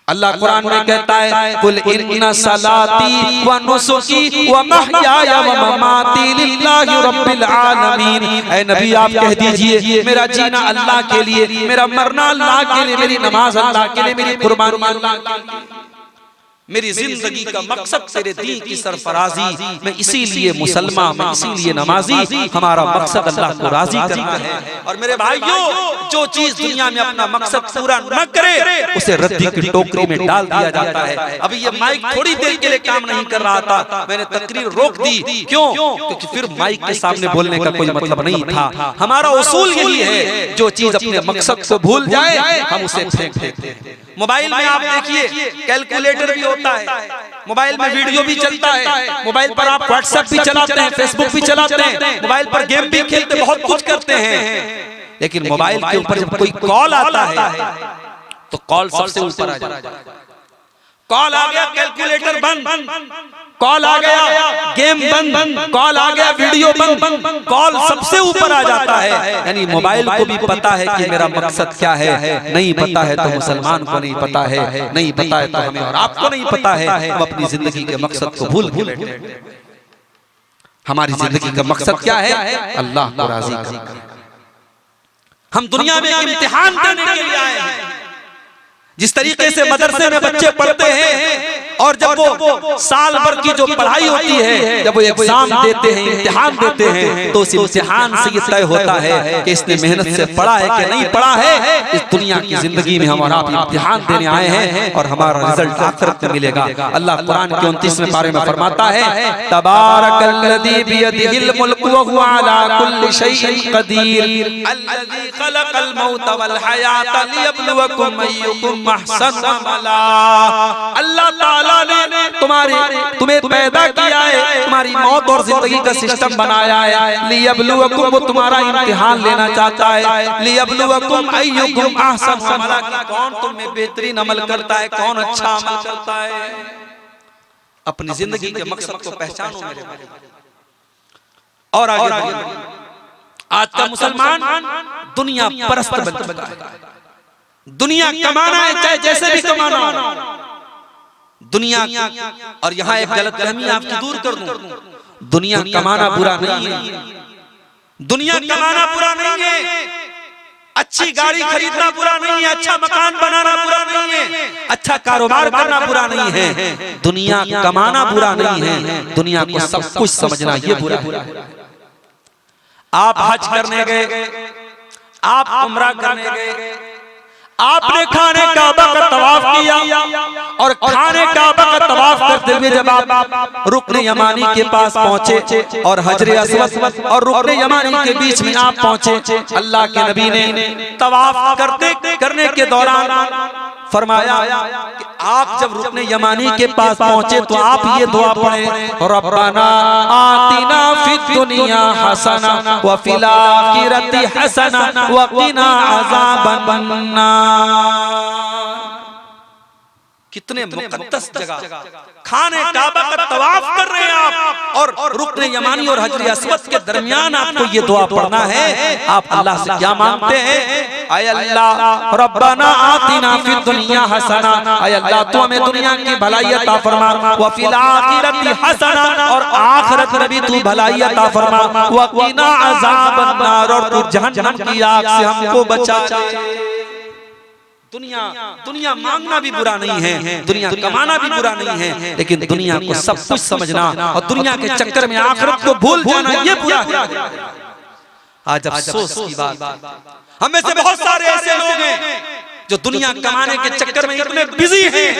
अल्लाह कुरान में कहता है, कुल इन्ना सलाती व नुसुकी व महयाया व ममाती लिल्लाहि रब्बिल आलमीन। ऐ नबी, आप कह दीजिए, मेरा जीना अल्लाह के लिए, मेरा मरना अल्लाह के लिए, मेरी नमाज अल्लाह के लिए, मेरी कुर्बानी अल्लाह के लिए। मेरी जिंदगी का मकसद तेरे दीन की सरफराजी। मैं इसीलिए मुसलमान, मैं इसीलिए नमाजी। हमारा मकसद अल्लाह को राजी करना है। और मेरे भाइयों, जो चीज दुनिया में अपना मकसद पूरा न करे, उसे रद्दी की टोकरी में डाल दिया जाता है। अभी ये माइक थोड़ी देर के लिए काम नहीं कर रहा था, मैंने तकरीर रोक दी। क्यों? क्योंकि फिर माइक के सामने बोलने का कोई मतलब नहीं था। हमारा उसूल यही है, जो चीज अपने मकसद को भूल जाए, हम उसे फेंक देते हैं। मोबाइल में आप देखिए, कैलकुलेटर भी होता है, मोबाइल में वीडियो भी चलता है, मोबाइल पर आप व्हाट्सएप भी चलाते हैं, फेसबुक भी चलाते हैं, मोबाइल पर गेम भी खेलते, बहुत कुछ करते हैं। लेकिन मोबाइल के ऊपर जब कोई कॉल आता है तो कॉल सबसे ऊपर आ जाता है। कॉल आ गया कैलकुलेटर बंद, कॉल आ गया गेम बंद, कॉल आ गया वीडियो बंद, कॉल सबसे ऊपर आ जाता है। यानी मोबाइल को भी पता है कि मेरा मकसद क्या है। नहीं पता है तो मुसलमान को नहीं पता है, नहीं पता है तो हमें और आपको नहीं पता है। हम अपनी जिंदगी के मकसद को भूल के बैठे। हमारी जिंदगी का मकसद क्या है? अल्लाह को राजी करना। हम दुनिया में इम्तिहान देने के लिए आए हैं। जिस तरीके से मदरसे में बच्चे पढ़ते हैं और जब वो साल भर की जो पढ़ाई होती है, जब वो एग्जाम देते हैं, इम्तिहान देते हैं, तो उस इम्तिहान से ये तय होता है कि इसने मेहनत से पढ़ा है कि नहीं पढ़ा है। इस दुनिया की जिंदगी में हम और आप इम्तिहान देने आए हैं और हमारा रिजल्ट आखिरत में मिलेगा। अल्लाह कुरान के 29वें पारे में फरमाता है, तबारकल्लज़ी बियदिहिल मुल्कु व हुवा अला कुल्लि शैइन क़दीर अल्लज़ी खलक़ल मौत वल हयात लियब्लुवकुम अय्युकुम अहसनु अमला। अल्लाह ताला ने तुम्हें पैदा किया है, तुम्हारी मौत और जिंदगी का सिस्टम बनाया है। लियब्लुवकुम, वो तुम्हारा इम्तिहान लेना चाहता है। लियब्लुवकुम अय्युकुम अहसनु अमला, कौन तुम में बेहतरीन अमल करता है, कौन अच्छा अमल करता है। अपनी जिंदगी के मकसद को पहचानो मेरे भाई। और आगे आज का मुसलमान दुनिया परस्त बन चुका है। दुनिया कमाना है, चाहे जैसे भी कमाना हो दुनिया। और यहाँ एक गलतफहमी आपकी दूर कर दूं, दुनिया कमाना बुरा नहीं है। दुनिया कमाना बुरा नहीं है, अच्छी गाड़ी खरीदना बुरा नहीं है, अच्छा मकान बनाना बुरा नहीं है, अच्छा कारोबार करना बुरा नहीं है। दुनिया कमाना बुरा नहीं है, दुनिया को सब कुछ समझना ये बुरा है। आप हज करने गए, आप उम्रा करने गए, आपने खाने काबा का तवाफ किया और खाने काबा का तवाफ करते हुए जब आप रुकने यमानी के पास पहुंचे और हजरे अस्वद और रुकने यमानी के बीच में आप पहुंचे, अल्लाह के नबी ने तवाफ करने के दौरान फरमाया कि आप जब रुकने यमानी के पास पहुंचे तो आप ये दुआ पढ़ें, रब्बना आतिना फिद दुनिया हसना व फिल आखिरति हसना व क़िना अज़ाबन नार। कितने मुकद्दस जगह, खाने काबा का तवाफ कर रहे हैं आप और रुकने यमानी और हजरे अस्वद के दरमियान आपको ये दुआ पढ़ना है। आप अल्लाह से क्या मांगते हैं? आय अल्लाह रब्बना आतिना फिद दुनिया हसना, आय अल्लाह तू हमें दुनिया की भलाई अता फरमा, व फिल आखिरति हसना, और आखिरत में भी तू भलाई अता फरमा, व क़िना अज़ाबन नार, और तू जहन्नम की आग से हमको बचा। दुनिया मांगना भी बुरा नहीं है, दुनिया कमाना भी बुरा नहीं है, लेकिन दुनिया को सब कुछ समझना और दुनिया के चक्कर में आखिरत को भूल जाना ये बुरा है। आज अफसोस की बात, हम में से बहुत सारे ऐसे लोग हैं जो दुनिया कमाने के चक्कर में इतने बिजी हैं,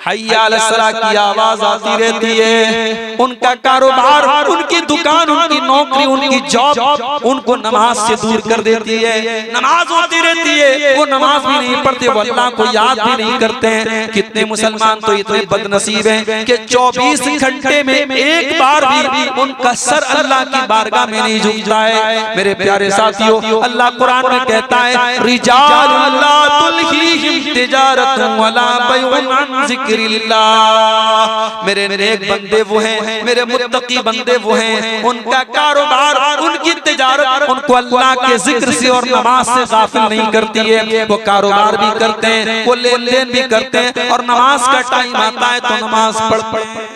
हय्या अलस सलाह की आवाज आती रहती है, उनका कारोबार, उनकी दुकान, उनकी नौकरी, उनकी जॉब उनको नमाज से दूर कर देती है। नमाज होती रहती है, वो नमाज भी नहीं पढ़ते, वो अल्लाह को याद भी नहीं करते हैं। कितने मुसलमान तो इतने बदनसीब हैं कि 24 घंटे में एक बार भी उनका सर अल्लाह की बारगाह में नहीं झुकता है। मेरे प्यारे साथियों, अल्लाह कुरान में कहता है, रिजालुन ला तुल्हीहिम तिजारतुन वला बैउन अन ज़िक्र। मेरे नेक बंदे वो हैं, मेरे मुत्तकी बंदे वो हैं, उनका कारोबार, उनकी तिजारत उनको अल्लाह के जिक्र से और नमाज से गाफिल नहीं करती है। वो कारोबार भी करते हैं, वो लेन देन भी करते हैं, और नमाज का टाइम आता है तो नमाज पढ़ते हैं।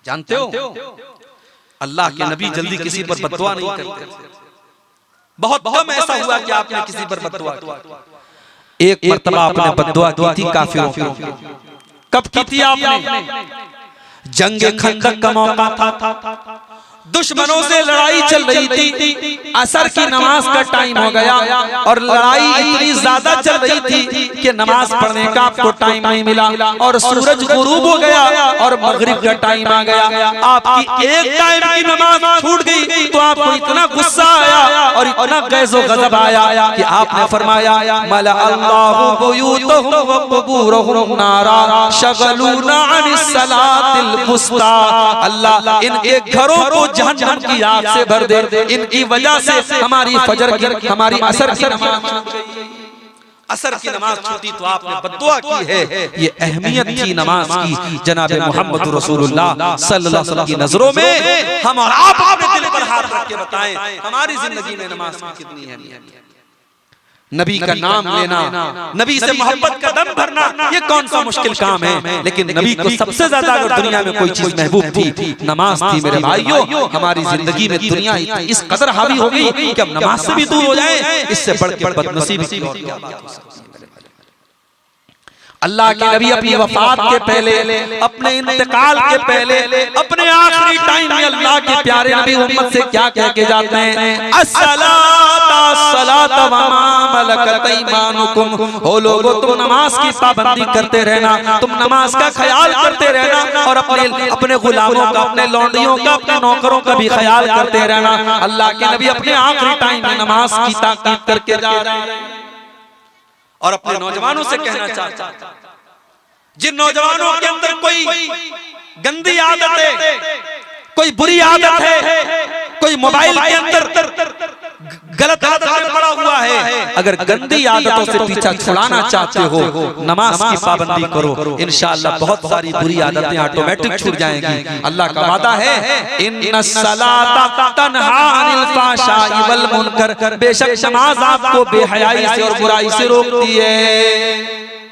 जानते हो अल्लाह के नबी जल्दी किसी पर बददुआ नहीं करते। बहुत कम ऐसा हुआ कि आपने किसी पर बददुआ की। एक मर्तबा आपने बद्दुआ की थी काफिरों की। कब की थी आपने? जंग खंदक का मौका था, दुश्मनों से लड़ाई चल रही थी, असर की नमाज का टाइम हो गया और लड़ाई इतनी ज्यादा चल रही थी कि नमाज पढ़ने का आपको टाइम नहीं मिला, और सूरज गुरूब हो गया और मगरिब का टाइम आ गया। आपकी एक टाइम की नमाज छूट गई तो आपको इतना गुस्सा आया और इतना गैज़ो गज़ब आया कि आपने फरमाया, मला अल्लाहु बुयूतहुम व कुबूरहुम नारा शगलूना अनिस सलातिल वुस्ता। अल्लाह इनके घरों को जहन्नम की आग से भर दे, इनकी वजह से हमारी फजर की, हमारी असर की नमाज। असर की नमाज छूटी तो आपने बद्दुआ की है। ये अहमियत थी नमाज की जनाब मोहम्मद रसूलुल्लाह सल्लल्लाहु अलैहि वसल्लम की नजरों में। हम और आप अपने दिल पर हाथ रख के बताएं हमारी जिंदगी में नमाज की कितनी अहमियत है। नबी का नाम लेना, नबी से मोहब्बत का दम भरना, ये कौन सा मुश्किल काम है। लेकिन नबी को सबसे ज्यादा अगर दुनिया में कोई चीज महबूब थी, नमाज थी। मेरे भाइयों, हमारी जिंदगी में दुनिया इस कदर हावी हो गई कि अब नमाज से भी दूर हो जाए, इससे बढ़ के बदनसीबी की और क्या बात हो सकती है। अल्लाह के नबी अपनी वफात के पहले, अपने इंतकाल के पहले, अपने आखिरी टाइम में अल्लाह के प्यारे नबी उम्मत से क्या कह के जाते हैं? अस्सलाता सलाता व मा मलकत ईमानुकुम। हो लोगो, तुम नमाज की पाबंदी करते रहना, तुम नमाज का ख्याल करते रहना और अपने गुलामों का, अपने लौंडियों का, अपने नौकरों का भी ख्याल करते रहना। अल्लाह के नबी अपने आखिरी टाइम में नमाज की ताकीद करके जा रहे हैं और अपने नौजवानों से कहना चाहता, जिन नौजवानों के अंदर कोई गंदी आदत है, कोई बुरी आदत है, कोई मोबाइल के अंदर गलत आदत में पड़ा हुआ है, अगर गंदी आदतों से पीछा छुड़ाना चाहते हो, नमाज की पाबंदी करो। इंशाअल्लाह बहुत सारी बुरी आदतें ऑटोमेटिक छूट जाएंगी। अल्लाह का वादा है, इन्नस्सलाता तन्हा अनिल फाहशाई वल मुनकर। बेशक नमाज आपको बेहयाई से और बुराई से रोकती है।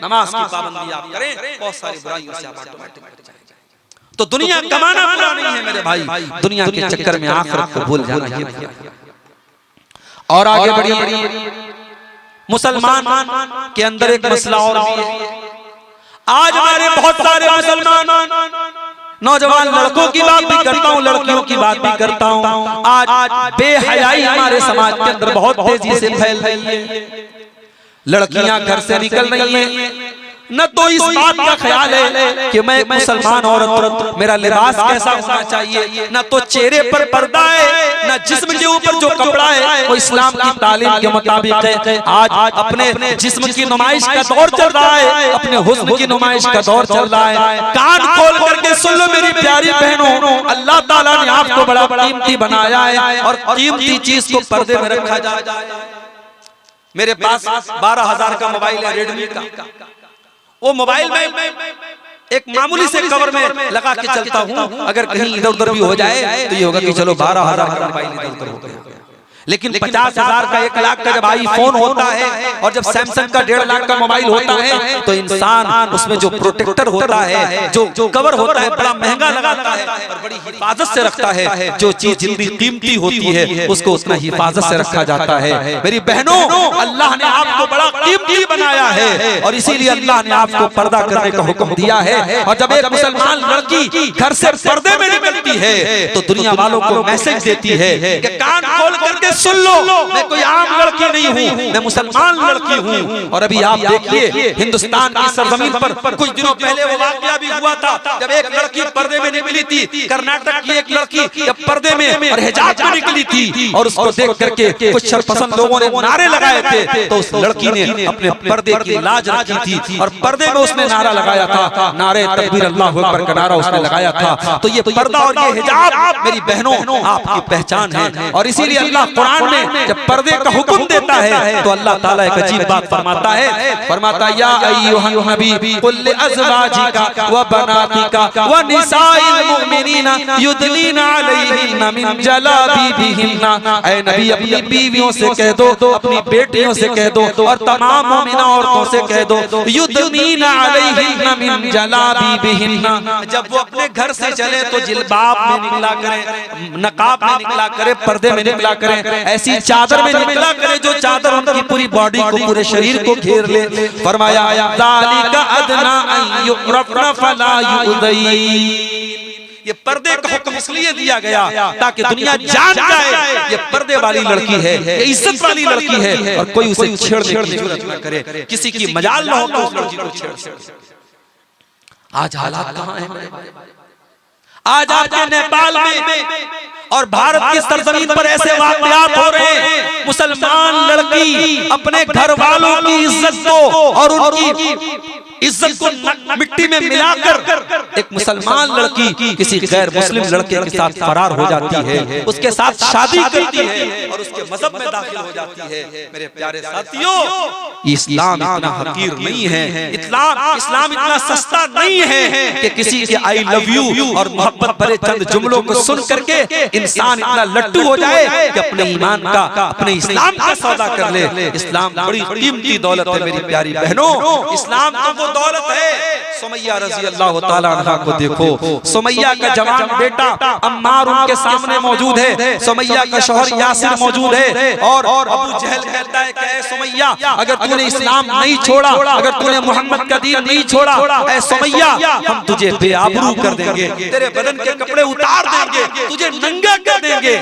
नमाज की पाबंदी आप करें, बहुत सारी बुराइयों से आप ऑटोमेटिक बच जाएंगे। तो दुनिया कमाना बुरा नहीं है मेरे भाई, दुनिया के चक्कर में आखिरत को भूल जाना ये। और आगे बढ़िए, मुसलमान के अंदर एक मसला और भी है। आज हमारे बहुत सारे मुसलमान नौजवान लड़कों की बात भी करता हूँ, लड़कियों की बात भी करता हूँ, आज बेहयाई हमारे समाज के अंदर बहुत तेजी से फैल रही है। लड़कियां घर से निकल रही हैं, न तो इस बात का ख्याल है कि मैं एक मुसलमान औरत, मेरा लिबास कैसा होना चाहिए, न तो चेहरे पर पर्दा है, न जिस्म के ऊपर जो कपड़ा है वो इस्लाम की तालीम के मुताबिक है। आज अपने जिस्म की नुमाइश का दौर चल रहा है, अपने हुस्न की नुमाइश का दौर चल रहा है। कान खोल करके सुन लो मेरी प्यारी बहनों, अल्लाह ताला ने आपको बड़ा कीमती बनाया है और कीमती चीज को पर्दे में रखा जाता है। मेरे पास 12,000 का मोबाइल है, रेडमी का। वो मोबाइल में एक मामूली से कवर में लगा के चलता हूँ, अगर कहीं इधर उधर भी हो जाए तो ये होगा कि चलो 12,000 का मोबाइल इधर उधर हो गया। लेकिन 50,000 का 1 लाख का जब आईफोन होता है और जब सैमसंग का 1.5 लाख का मोबाइल होता है तो इंसान उसमें जो प्रोटेक्टर होता है, जो कवर होता है, बड़ा महंगा लगाता है और बड़ी हिफाजत से रखता है। जो चीज जितनी कीमती होती है उसको उतना हिफाजत से रखा जाता है। मेरी बहनों, अल्लाह ने आपको बड़ा कीमती बनाया है और इसीलिए अल्लाह ने आपको पर्दा करने का हुक्म दिया है। और जब एक मुसलमान लड़की घर से पर्दे में निकलती है तो दुनिया वालों को मैसेज देती है कि कान खोल करके सुन लो, मैं कोई आम लड़की नहीं हूँ, मैं मुसलमान लड़की हूँ। और अभी आप देखिए, हिंदुस्तान की सरजमीन पर कुछ दिनों पहले वो वाकया भी हुआ था जब एक लड़की पर्दे में निकली थी। कर्नाटक की एक लड़की जब पर्दे में और हिजाब में निकली थी और उसको देख करके कुछ शरपसंद लोगों ने नारे लगाए थे, तो उस लड़की ने अपने पर्दे की लाज रखी थी और पर्दे में उसने नारा लगाया था, नारे तकबीर अल्लाह अकबर का नारा उसने लगाया था। तो ये पर्दा और ये हिजाब मेरी बहनों आपकी पहचान है। और इसीलिए अल्लाह कुरान में जब पर्दे का हुक्म देता है तो अल्लाह ताला एक अजीब बात फरमाता है, फरमाता या अय्युहन नबी कुल लिअज़वाजिका व बनातिका व निसाइल मुमिनीना युदनीना अलैहिन्ना मिन जलाबिबिहिन्ना। ऐ नबी, अपनी बीवियों से कह दो, अपनी बेटियों से कह दो और तमाम मोमिना औरतों से कह दो, युदनीना अलैहिन्ना मिन जलाबिबिहिन्ना। जब वो अपने घर से चले तो जिलबाब में निकला करें, नकाब में निकला करें, पर्दे में निकला करें, ऐसी चादर में निकला करे जो चादर उनकी पूरी बॉडी को, पूरे शरीर को घेर ले। फरमाया ज़ालिका अदना अन युरफ़ना फला युज़यीन। ये पर्दे का हुक्म इसलिए दिया गया ताकि दुनिया जान जाए ये पर्दे वाली लड़की है, ये इज्जत वाली लड़की है और कोई उसे छेड़ने की जरूरत न करे, किसी की मजाल न हो तो उस लड़की को छेड़। आज हालात कहाँ हैं? आज आपके नेपाल में और भारत की सरजमीन पर ऐसे वाक़यात हो रहे हैं, मुसलमान लड़की अपने घर वालों की इज्जत को और उनकी इज्जत को मिट्टी में मिलाकर एक मुसलमान लड़की किसी गैर मुस्लिम लड़के के साथ फरार हो जाती है, उसके साथ शादी करती है और उसके मजहब में दाखिल हो जाती है। मेरे प्यारे साथियों, इस्लाम इतना हकीर नहीं है, इस्लाम इतना सस्ता नहीं है कि किसी के आई लव यू और मोहब्बत भरे चंद जुमलों को सुन करके इंसान इतना लट्टू हो जाए कि अपने ईमान का, अपने इस्लाम का सौदा कर ले। इस्लाम बड़ी कीमती दौलत है मेरी प्यारी बहनों, इस्लाम तो वो दौलत है। सुमैया रज़ी अल्लाह ताला अन्हा को देखो, सुमैया का जवान बेटा अम्मार उनके सामने मौजूद है, सुमैया का शौहर यासिर मौजूद है और अबू जहल कहता है कि सुमैया अगर तूने इस्लाम नहीं छोड़ा, अगर तूने मोहम्मद का दीन नहीं छोड़ा, ऐ सुमैया हम तुझे बेआबरू कर देंगे, तेरे बदन के कपड़े उतार देंगे, तुझे नंगा कर देंगे।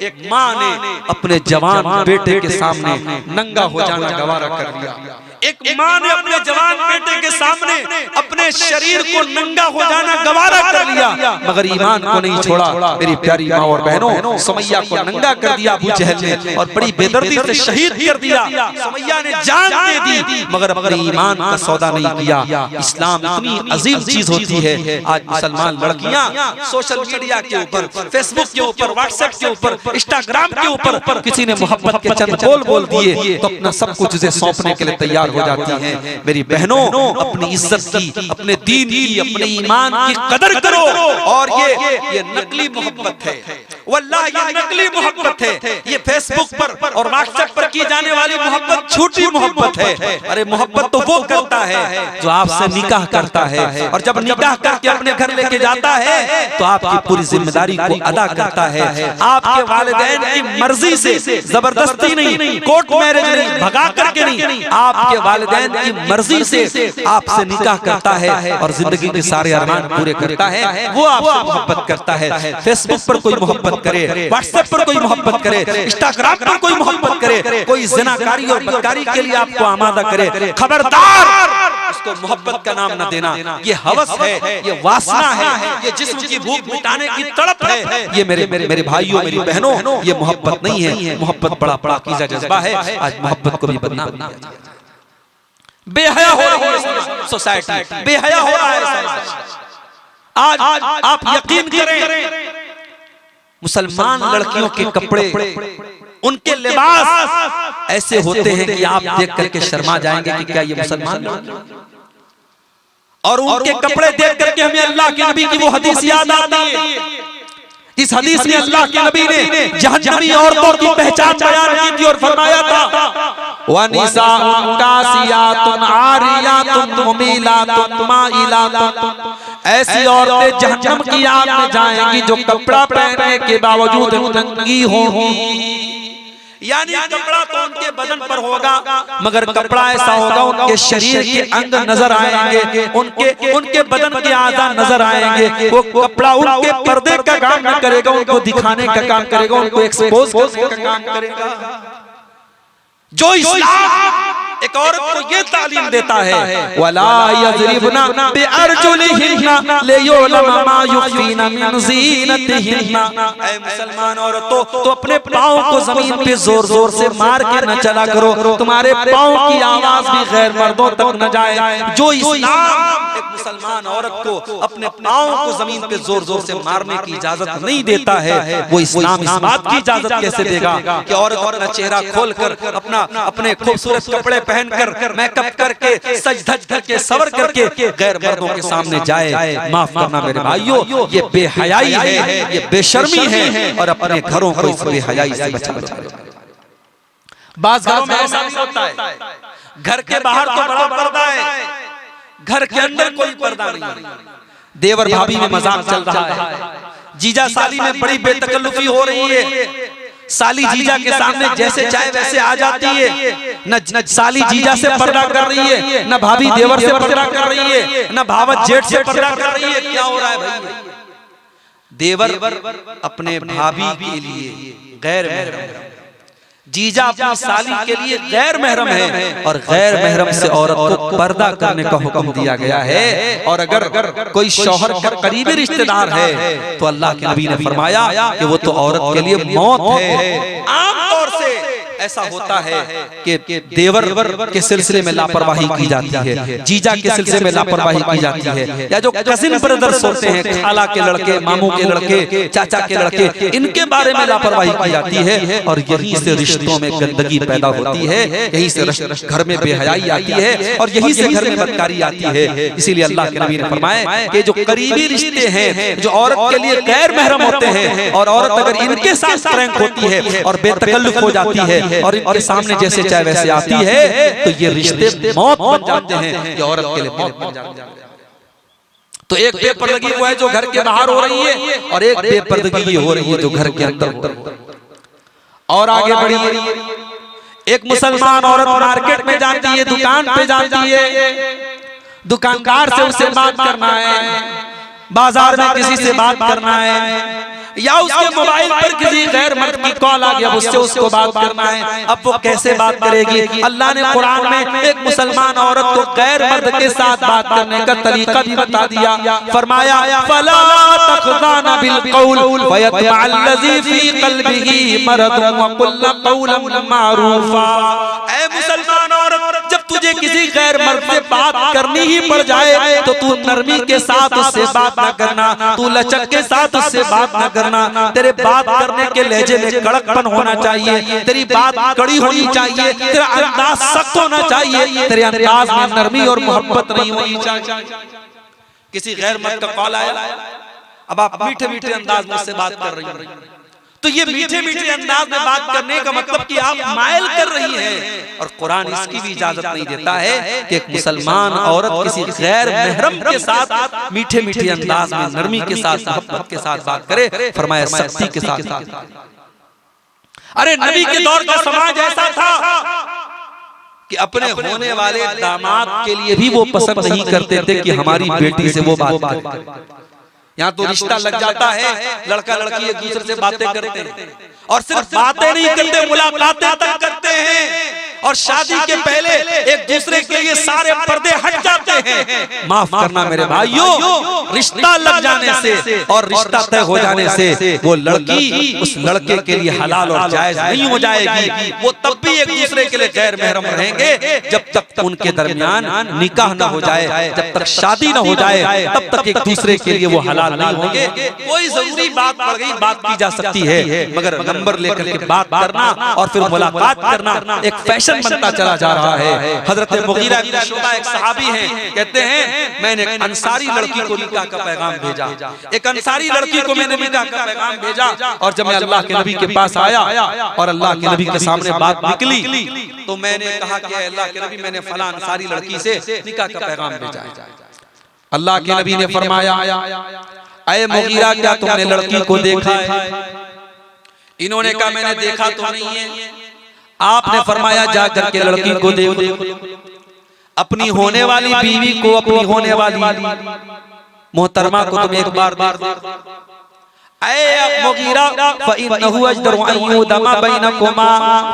एक माँ ने अपने जवान बेटे के सामने नंगा हो जाना गवारा कर लिया। एक माँ ने अपने जवान बेटे के सामने अपने शरीर को नंगा हो जाना गवारा कर लिया, मगर ईमान को नहीं छोड़ा। मेरी प्यारी माँ और बहनों, सुमैया को नंगा कर दिया अबू जहल ने और बड़ी बेदर्दी से शहीद कर दिया। सुमैया ने जान दे दी मगर अपने ईमान का सौदा नहीं किया। इस्लाम इतनी अजीम चीज होती है। आज मुसलमान लड़कियां सोशल मीडिया के ऊपर, फेसबुक के ऊपर, व्हाट्सएप के ऊपर, इंस्टाग्राम के ऊपर किसी ने मोहब्बत के चंद बोल दिए तो अपना सब कुछ उसे सौंपने के लिए तैयार हो जाती हैं। मेरी बहनों, अपनी इज्जत की, अपने दीन की, अपने ईमान की कदर करो। और ये नकली मोहब्बत है, वल्लाह ये नकली मोहब्बत है। ये फेसबुक पर और व्हाट्सएप पर की जाने वाली मोहब्बत झूठी मोहब्बत है। अरे मोहब्बत तो वो करता है जो आपसे निकाह करता है, और जब निकाह करके अपने घर लेके जाता है तो आपकी पूरी जिम्मेदारी को अदा करता है। आपके वालिदैन की मर्जी से, जबरदस्ती नहीं, कोर्ट मैरिज नहीं, भगा करके नहीं, आपके वालिदैन की मर्जी से आपसे निकाह करता है और जिंदगी के सारे अरमान पूरे करता है। वो आपसे मोहब्बत करता है। फेसबुक पर कोई मोहब्बत करे, व्हाट्सएप पर कोई मोहब्बत करे, इंस्टाग्राम पर कोई मोहब्बत करे, कोई ज़िनाकारी और बदकारी के लिए आपको आमादा करे, खबरदार उसको मोहब्बत का नाम न देना। ये हवस है, ये वासना है, ये जिस्म की भूख मिटाने की तड़प है। ये मेरे भाइयों, मेरी बहनों, ये मोहब्बत नहीं है। मोहब्बत बड़ा पाकीज़ा जज्बा है। आज मोहब्बत को भी बदनाम किया जाता है। बेहया हो रही है सोसाइटी, बेहया हो रहा है समाज। आज आप यकीन करें, मुसलमान लड़कियों के कपड़े, उनके लिबास ऐसे होते हैं कि आप देख करके शर्मा जाएंगे कि क्या ये मुसलमान लड़की। और उनके कपड़े देख करके हमें अल्लाह के नबी की वो हदीस याद आती है। इस हदीस में अल्लाह के नबी ने जहन्नमी औरतों की पहचान बयान की थी और फरमाया था वनिसाउन कासियातुन आरियातुन मुमीलातुन माइलातुन, ऐसी औरतें जहन्नम की आग में जाएंगी जो कपड़ा पहनने के बावजूद नंगी होंगी। यानी कपड़ा तो उनके बदन पर होगा मगर कपड़ा ऐसा होगा उनके शरीर के अंग नजर आएंगे, उनके बदन के आज़ा नजर आएंगे। वो कपड़ा उनके पर्दे का काम न करेगा, उनको दिखाने का काम करेगा, उनको एक्सपोज करने का काम करेगा। जो इस्लाम एक औरत को ये तालीम देता है, वला यज़रिबना बिअरजुलिहिन्ना लियुलमा मा युखफीना मिन ज़ीनतिहिन्ना, ऐ मुसलमान औरतों तो अपने पाँव को जमीन पे जोर जोर से मार के न चला करो, तुम्हारे पाँव की आवाज भी गैर मर्दों तक न जाए। जो इस्लाम एक मुसलमान औरत को अपने पाँव को जमीन पे जोर जोर से मारने की इजाजत नहीं देता है, वो इस्लाम इस बात की इजाजत कैसे देगा कि औरत अपना चेहरा खोलकर, अपने खूबसूरत कपड़े पहनकर, मेकअप करके, सज धज करके, सवर करके गैर मर्दों के सामने जाए। माफ करना मेरे भाइयों, ये बेहयाई है, ये बेशर्मी है और अपने घरों को इस बेहयाई से बचाना। बाज़ घरों में ऐसा भी होता है, घर के बाहर तो बड़ा पर्दा है, घर के अंदर कोई पर्दा नहीं। देवर भाभी में मजाक चल रहा है, जीजा साली में बड़ी बेतकल्लुफी हो रही है। साली जीजा के सामने जैसे चाहे वैसे आ जाती है, न साली जीजा से पर्दा कर रही है, न भाभी देवर से पर्दा कर रही है, न भावत जेठ से पर्दा कर रही है। क्या हो रहा है भाई? देवर अपने भाभी के लिए गैर महरम, जीजा अपनी साली के लिए गैर महरम है और गैर महरम से औरत को पर्दा करने का हुक्म दिया गया है। और अगर कोई शौहर का करीबी रिश्तेदार है तो अल्लाह के नबी ने फरमाया कि वो तो औरत के लिए मौत है। आमतौर से ऐसा होता है कि देवर के सिलसिले में लापरवाही की जाती है, जीजा के सिलसिले में लापरवाही की जाती है, या जो कजिन ब्रदर्स होते हैं, खाला के लड़के, मामू के लड़के, चाचा के लड़के, इनके बारे में लापरवाही की जाती है। और यहीं से रिश्तों में गंदगी पैदा होती है, यहीं से घर में बेहयाई आती है, और यहीं से घर में बदकारी आती है। इसीलिए अल्लाह के नबी ने फरमाया कि जो करीबी रिश्ते हैं, जो औरत के लिए गैर महरम होते हैं, और औरत अगर इनके साथ प्रैंक होती है और बेतकल्लुफ हो जाती है और इनके सामने जैसे चाहे वैसे आती है, तो ये रिश्ते मौत बन जाते हैं, ये औरत के लिए मौत बन जाते हैं। तो एक बेपर्दगी वो है जो घर के बाहर हो रही है, और एक बेपर्दगी ये हो रही है जो घर के अंदर हो रही है। और आगे बढ़िए, एक मुसलमान औरत मार्केट में जाती है, दुकान पे जाती है, दुकानदार से उसे बात करना है, बाजार में किसी से बात करना है, या उसके मोबाइल पर किसी गैर मर्द की कॉल आ गया, उससे उसको बात करना है। अब वो कैसे बात करेगी? अल्लाह ने कुरान में एक मुसलमान औरत को गैर मर्द के साथ बात करने का तरीका भी बता दिया। फरमाया फला तखज़ाना बिल कौल फयतमअल्लज़ी फी क़ल्बिही मरदुन व कुल्ल कौलन मारूफा। ऐ मुसलमान औरत, जब तुझे किसी गैर मर्द से बात करनी ही पड़ जाए तो तू नरमी के साथ उससे बात ना करना, तू लचक के साथ उससे बात ना करना। तेरे बात करने के लहजे में कड़कपन होना चाहिए, तेरी बात कड़ी होनी चाहिए, तेरा अंदाज सख्त होना चाहिए, तेरे अंदाज में नरमी और मोहब्बत नहीं होनी चाहिए। किसी गैर मर्द का कॉल आया, अब आप मीठे मीठे अंदाज में उससे बात कर रही हैं, तो ये मीठे मीठे अंदाज में बात करने का मतलब कि आप मायल कर रही हैं। और कुरान इसकी भी इजाजत नहीं देता है कि एक मुसलमान औरत किसी गैर महरम के साथ मीठे मीठे अंदाज में, नरमी के साथ, मोहब्बत के साथ बात करे। फरमाया सख्ती के साथ। अरे नबी के दौर का समाज ऐसा था कि अपने होने वाले दामाद के लिए भी वो पसंद नहीं करते थे कि हमारी बेटी से वो बात करे। यहाँ तो रिश्ता लग जाता है, लड़का लड़की एक दूसरे से बातें करते हैं, और सिर्फ बातें नहीं करते, मुलाकातें तक करते हैं, और शादी के पहले एक दूसरे के लिए सारे पर्दे हट जाते हैं। माफ करना मेरे भाइयों, रिश्ता लग जाने से और रिश्ता तय हो जाने से वो लड़की उस लड़के के लिए हलाल और जायज नहीं हो जाएगी। वो तब भी एक दूसरे के लिए गैर महरम रहेंगे जब तक उनके दरमियान निकाह न हो जाए, जब तक शादी न हो जाए, तब तक एक दूसरे के लिए वो हलाल नहीं होंगे। कोई जरूरी बात पड़ गई, बात की जा सकती है, मगर नंबर लेकर के बात करना और फिर मुलाकात करना एक फैशन बनता चला जा रहा है। हजरत मुगीरा इब्न शुबा एक सहाबी हैं, कहते हैं मैंने एक अंसारी लड़की को निकाह का पैगाम भेजा, एक अंसारी लड़की को मैंने निकाह का पैगाम भेजा, और जब मैं अल्लाह के नबी के पास आया और अल्लाह के नबी के सामने बात निकली तो मैंने कहा कि अल्लाह के नबी, मैंने फलां अंसारी लड़की से निकाह का पैगाम भेजा है। अल्लाह के नबी ने फरमाया, ऐ मुगीरा, क्या तुमने लड़की को देखा है? इन्होंने कहा मैंने देखा तो नहीं है। आपने फरमाया जाकर के लड़की को देखो, अपनी होने वाली बीवी को, अपनी होने वाली मोहतरमा को तुम एक बार देखो। ऐ मुगीरा, फइन्नहु अजदरु अन युदमा बैनकुमा,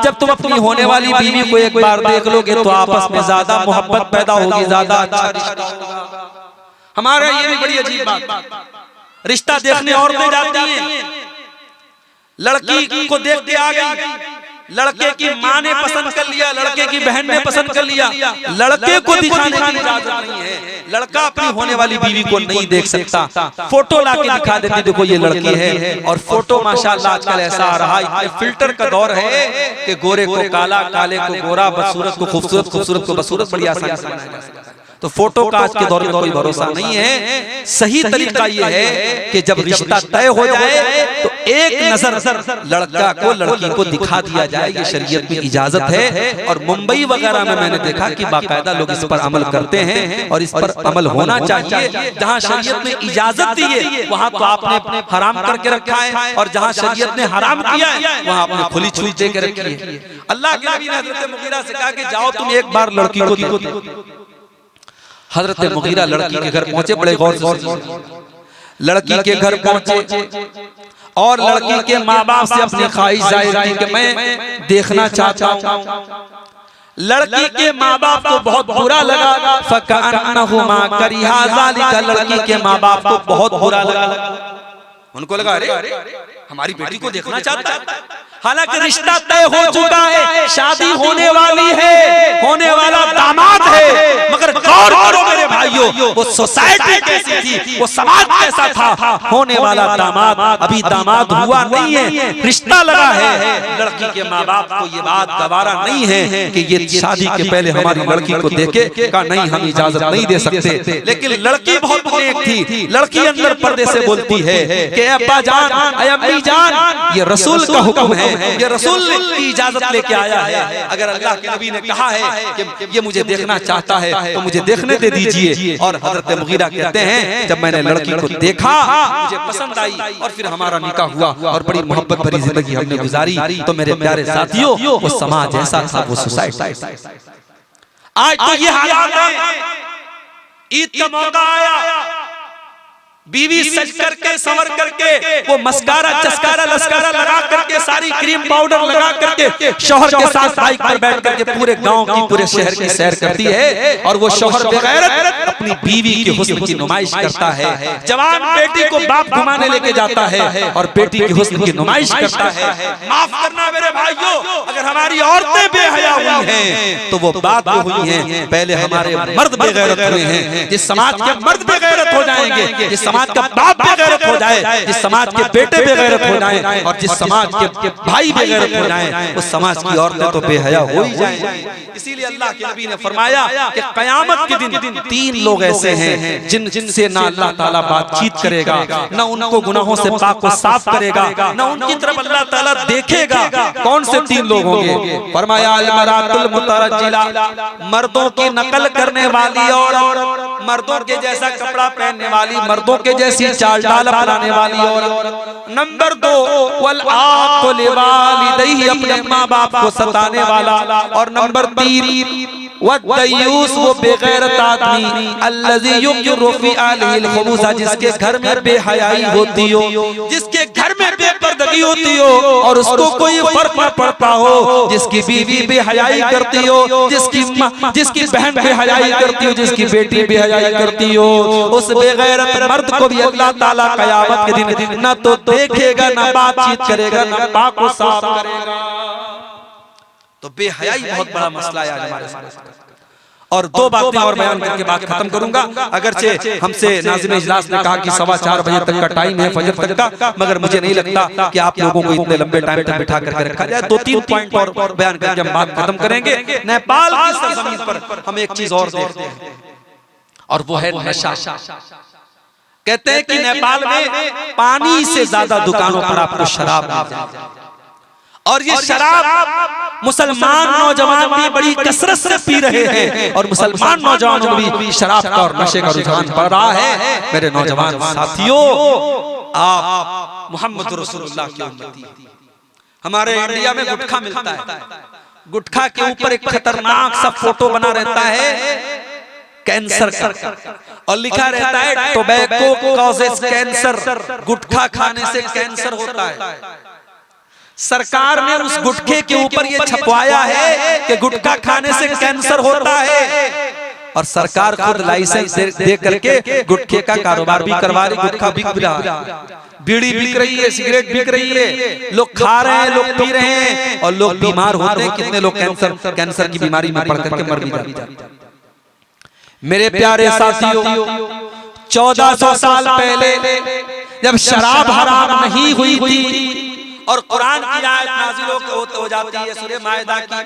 जब तुम अपनी होने वाली बीवी को एक बार देख लोगे तो आपस में ज्यादा मोहब्बत पैदा होगी, ज्यादा अच्छा रिश्ता होगा। हमारा ये भी बड़ी अजीब बात, रिश्ता देखने औरतें जाती हैं, लड़की को देखते आ गई, लड़के की माँ ने पसंद कर लिया, लड़के की बहन ने पसंद कर लिया, लड़के को दिखाने की इजाजत नहीं है। लड़का अपनी होने वाली बीवी को नहीं देख सकता, फोटो लाके दिखा देते, देखो ये लड़की है। और फोटो माशाल्लाह आजकल ऐसा आ रहा है, फिल्टर का दौर है कि गोरे को काला, काले को गोरा, बदसूरत को खूबसूरत, खूबसूरत को बदसूरत बड़ी आसानी से बनाया जा सकता है। तो फोटो का आज के दौर में कोई भरोसा नहीं है। सही तरीका ये है कि जब रिश्ता तय हो जाए तो एक नजर लड़का को लड़की को दिखा दिया जाए, ये शरीयत में इजाजत है। और मुंबई वगैरह में मैंने देखा कि बाकायदा लोग इस पर अमल करते हैं, और इस पर अमल होना चाहिए। जहाँ शरीयत ने इजाजत दी है वहाँ तो आपने हराम करके रखा है, और जहाँ शरीयत ने हराम किया है वहाँ आपने खुली छूट दे के रखी है। अल्लाह के नबी ने हजरत मुगीरा से कहा कि जाओ तुम एक बार लड़की को देखो। हजरत मुगीरा लड़की के घर पहुंचे, बड़े गौर से लड़की के घर पहुंचे और लड़की के माँ बाप से अपनी ख्वाहिश जाहिर की कि मैं देखना चाहता हूँ। लड़की के माँ बाप को बहुत बुरा लगा, फकअन्नहुमा करिहा ज़ालिका, लड़की के माँ बाप को बहुत बुरा लगा। उनको लगा अरे हमारी बेटी को देखना चाहता है, हालांकि रिश्ता तय हो चुका है, शादी होने वाली है, होने वाला दामाद है, मगर गौर करो मेरे भाइयों, वो सोसाइटी कैसी थी, वो समाज कैसा था। होने वाला दामाद अभी दामाद हुआ नहीं है, रिश्ता लगा है। लड़की के माँ बाप को ये बात गवारा नहीं है कि ये शादी के पहले हमारी लड़की को देखे का नहीं, हम इजाजत नहीं दे सकते। लेकिन लड़की बहुत नेक थी, लड़की अंदर पर्दे से बोलती है कि अब्बा जान, अम्मी जान, ये रसूल का हुक्म है, ये रसूल की इजाजत लेके आया है। अगर अल्लाह के नबी ने कहा है कि ये मुझे देखना चाहता है तो मुझे देखने दे दीजिए। और हजरत मुगीरा कहते हैं जब मैंने लड़की को देखा मुझे पसंद आई और फिर हमारा निकाह हुआ और बड़ी मोहब्बत भरी जिंदगी हमने गुजारी। तो मेरे प्यारे साथियों, वो समाज ऐसा था, वो सोसाइटी। आज तो ये हालात है, ईद का मौका आया, बीवी सज करके संवर करके वो मस्कारा चस्कारा लस्कारा लगा करके सारी क्रीम पाउडर लगा करके शौहर के साथ बाइक पर बैठ करके पूरे गांव की पूरे शहर की सैर करती है। और वो शौहर बेगैरत अपनी बीवी के हुस्न की नुमाइश करता है। जवान बेटी को बाप घुमाने लेके जाता है और बेटी के हुस्न की नुमाइश करता है। माफ करना मेरे भाइयों, अगर हमारी औरतें बेहया हुई हैं तो वो बात हुई है, पहले हमारे मर्द बेगैरत हुए हैं। जिस समाज के मर्द बेगैरत हो जाएंगे, जिस समाज का बाप बेगैरत हो जाए, जिस समाज के बेटे बेगैरत हो जाएं और जिस समाज के भाई बेगैरत हो जाएं, उस समाज की औरतें तो बेहया हो ही जाएंगी। इसीलिए अल्लाह के नबी ने फरमाया कि कयामत के दिन 3 लोग ऐसे हैं जिनसे ना अल्लाह ताला बातचीत करेगा, ना उनको गुनाहों से पाक व साफ करेगा, ना उनकी तरफ अल्लाह ताला देखेगा। कौन से 3 लोग होंगे? फरमाया अल-मरातुल मुतरज्जिला, मर्दों की नकल करने वाली औरत, मर्दों के जैसा कपड़ा पहनने वाली, मर्दों के जैसी चाल ढाल अपनाने वाली औरत। नंबर 2 वल आक़ु लिवालिदैहि, अपने माँ बाप को सताने वाला। और नंबर 3 वद्दयूस, वो बेगैरत आदमी, अल्लज़ी युक़िरु फ़ी आलिहिल ख़ुबूसा, जिसके घर में बेहयाई होती हो, जिसके घर में बेपर्दगी होती हो और उसको कोई फर्क न पड़ता हो, जिसकी बीवी बेहयाई करती हो, जिसकी बहन बेहयाई करती हो, जिसकी बेटी बेहयाई करती हो, उस बेगैरत मर्द को भी अल्लाह ताला क़यामत के दिन न तो देखेगा, न बातचीत करेगा, न पाक व साफ करेगा। तो बेहयाई बहुत बड़ा मसला है हमारे सामने। और 2 बातें और बयान करके बात खत्म करूंगा। अगरचे हमसे नाज़िम इजलास ने कहा कि 4:15 बजे तक का टाइम है फजर तक का, मगर मुझे नहीं लगता कि आप लोगों को इतने लंबे टाइम तक बिठा करके रखा जाए। 2-3 पॉइंट और बयान करके हम बात खत्म करेंगे। नेपाल की सरजमीन पर हम एक चीज और देखते हैं और वो है नशा। कहते हैं कि नेपाल में पानी से ज्यादा दुकानों पर आपको शराब मिल जाएगी और ये शराब मुसलमान नौजवान भी बड़ी कसरत से पी रहे हैं और मुसलमान नौजवानों में भी शराब का और नशे का रुझान बढ़ रहा है। मेरे नौजवान साथियों, आप मोहम्मद रसूलुल्लाह की उम्मती। हमारे इंडिया में गुटखा मिलता है, गुटखा के ऊपर एक खतरनाक सा फोटो बना रहता है कैंसर का और लिखा रहता है टोबैको कॉजेस कैंसर, गुटखा खाने से कैंसर होता है। सरकार ने उस गुटखे के ऊपर ये छपवाया है कि गुटखा खाने से कैंसर होता है और सरकार खुद लाइसेंस दे करके गुटखे का कारोबार भी करवा रही, गुटखा बिक रहा है, बीड़ी बिक रही है, सिगरेट बिक रही है, लोग खा रहे हैं, लोग पी रहे हैं और लोग बीमार होते हैं। कितने लोग कैंसर की बीमारी में पड़ करके मर भी जाते हैं। मेरे प्यारे साथियों, 1400 साल पहले जब शराब हराम नहीं हुई थी और कुरान की आयत नाज़िल हो जाती है सूरह माइदा की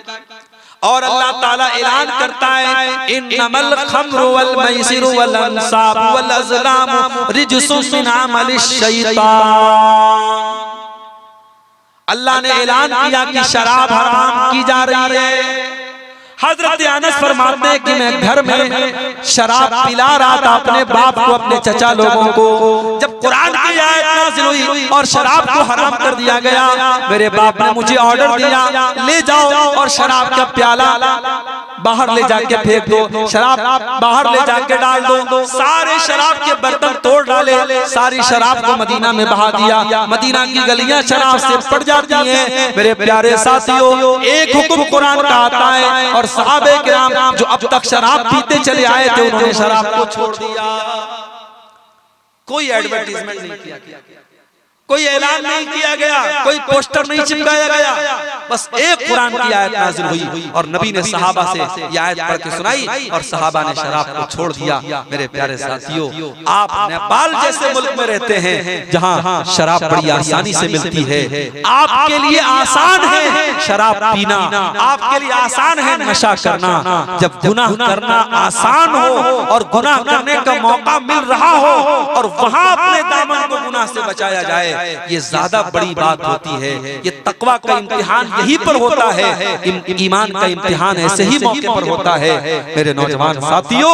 और अल्लाह ताला ऐलान करता है इन्नमल खम्रु वल मैसिरु वल अंसाब वल अज़लाम रिजसुम मिन अमलिश शैतान। अल्लाह ने ऐलान किया कि शराब हराम की जा रही है। हजरत अनस फरमाते हैं कि मैं घर में शराब पिला रहा था अपने बाप को, अपने चचा लोगों को। जब कुरान की आयत नाज़िल हुई और शराब को हराम कर दिया गया, मेरे बाप ने मुझे ऑर्डर दिया, ले जाओ और शराब का प्याला बाहर ले जाके फेंक दो, शराब बाहर ले जाके डाल दो। सारे शराब के बर्तन तोड़ डाले, सारी शराब को मदीना में बहा दिया। मदीना की गलियां शराब से पड़ जाती हैं। मेरे प्यारे साथियों, एक हुक्म कुरान का आता है और सहाबे किराम जो अब तक शराब पीते चले आए थे उन्होंने शराब को छोड़ दिया। कोई एडवर्टाइजमेंट नहीं किया। कोई ऐलान नहीं किया गया, कोई पोस्टर नहीं चिपकाया गया, बस एक कुरान की आयत नाज़िल हुई और नबी ने सहाबा से यह आयत पढ़ के सुनाई और सहाबा ने शराब को छोड़ दिया। मेरे प्यारे साथियों, आप नेपाल जैसे मुल्क में रहते हैं जहां शराब बड़ी आसानी से मिलती है, आपके लिए आसान है शराब पीना, आपके लिए आसान है नशा करना। जब गुनाह करना आसान हो और गुनाह करने का मौका मिल रहा हो और वहां अपने दामन को गुनाह से बचाया जाए, ये ज्यादा बड़ी बात होती है। ये तकवा का इम्तिहान यहीं पर होता है, ईमान का इम्तिहान ऐसे ही मौके पर होता है। मेरे नौजवान साथियों,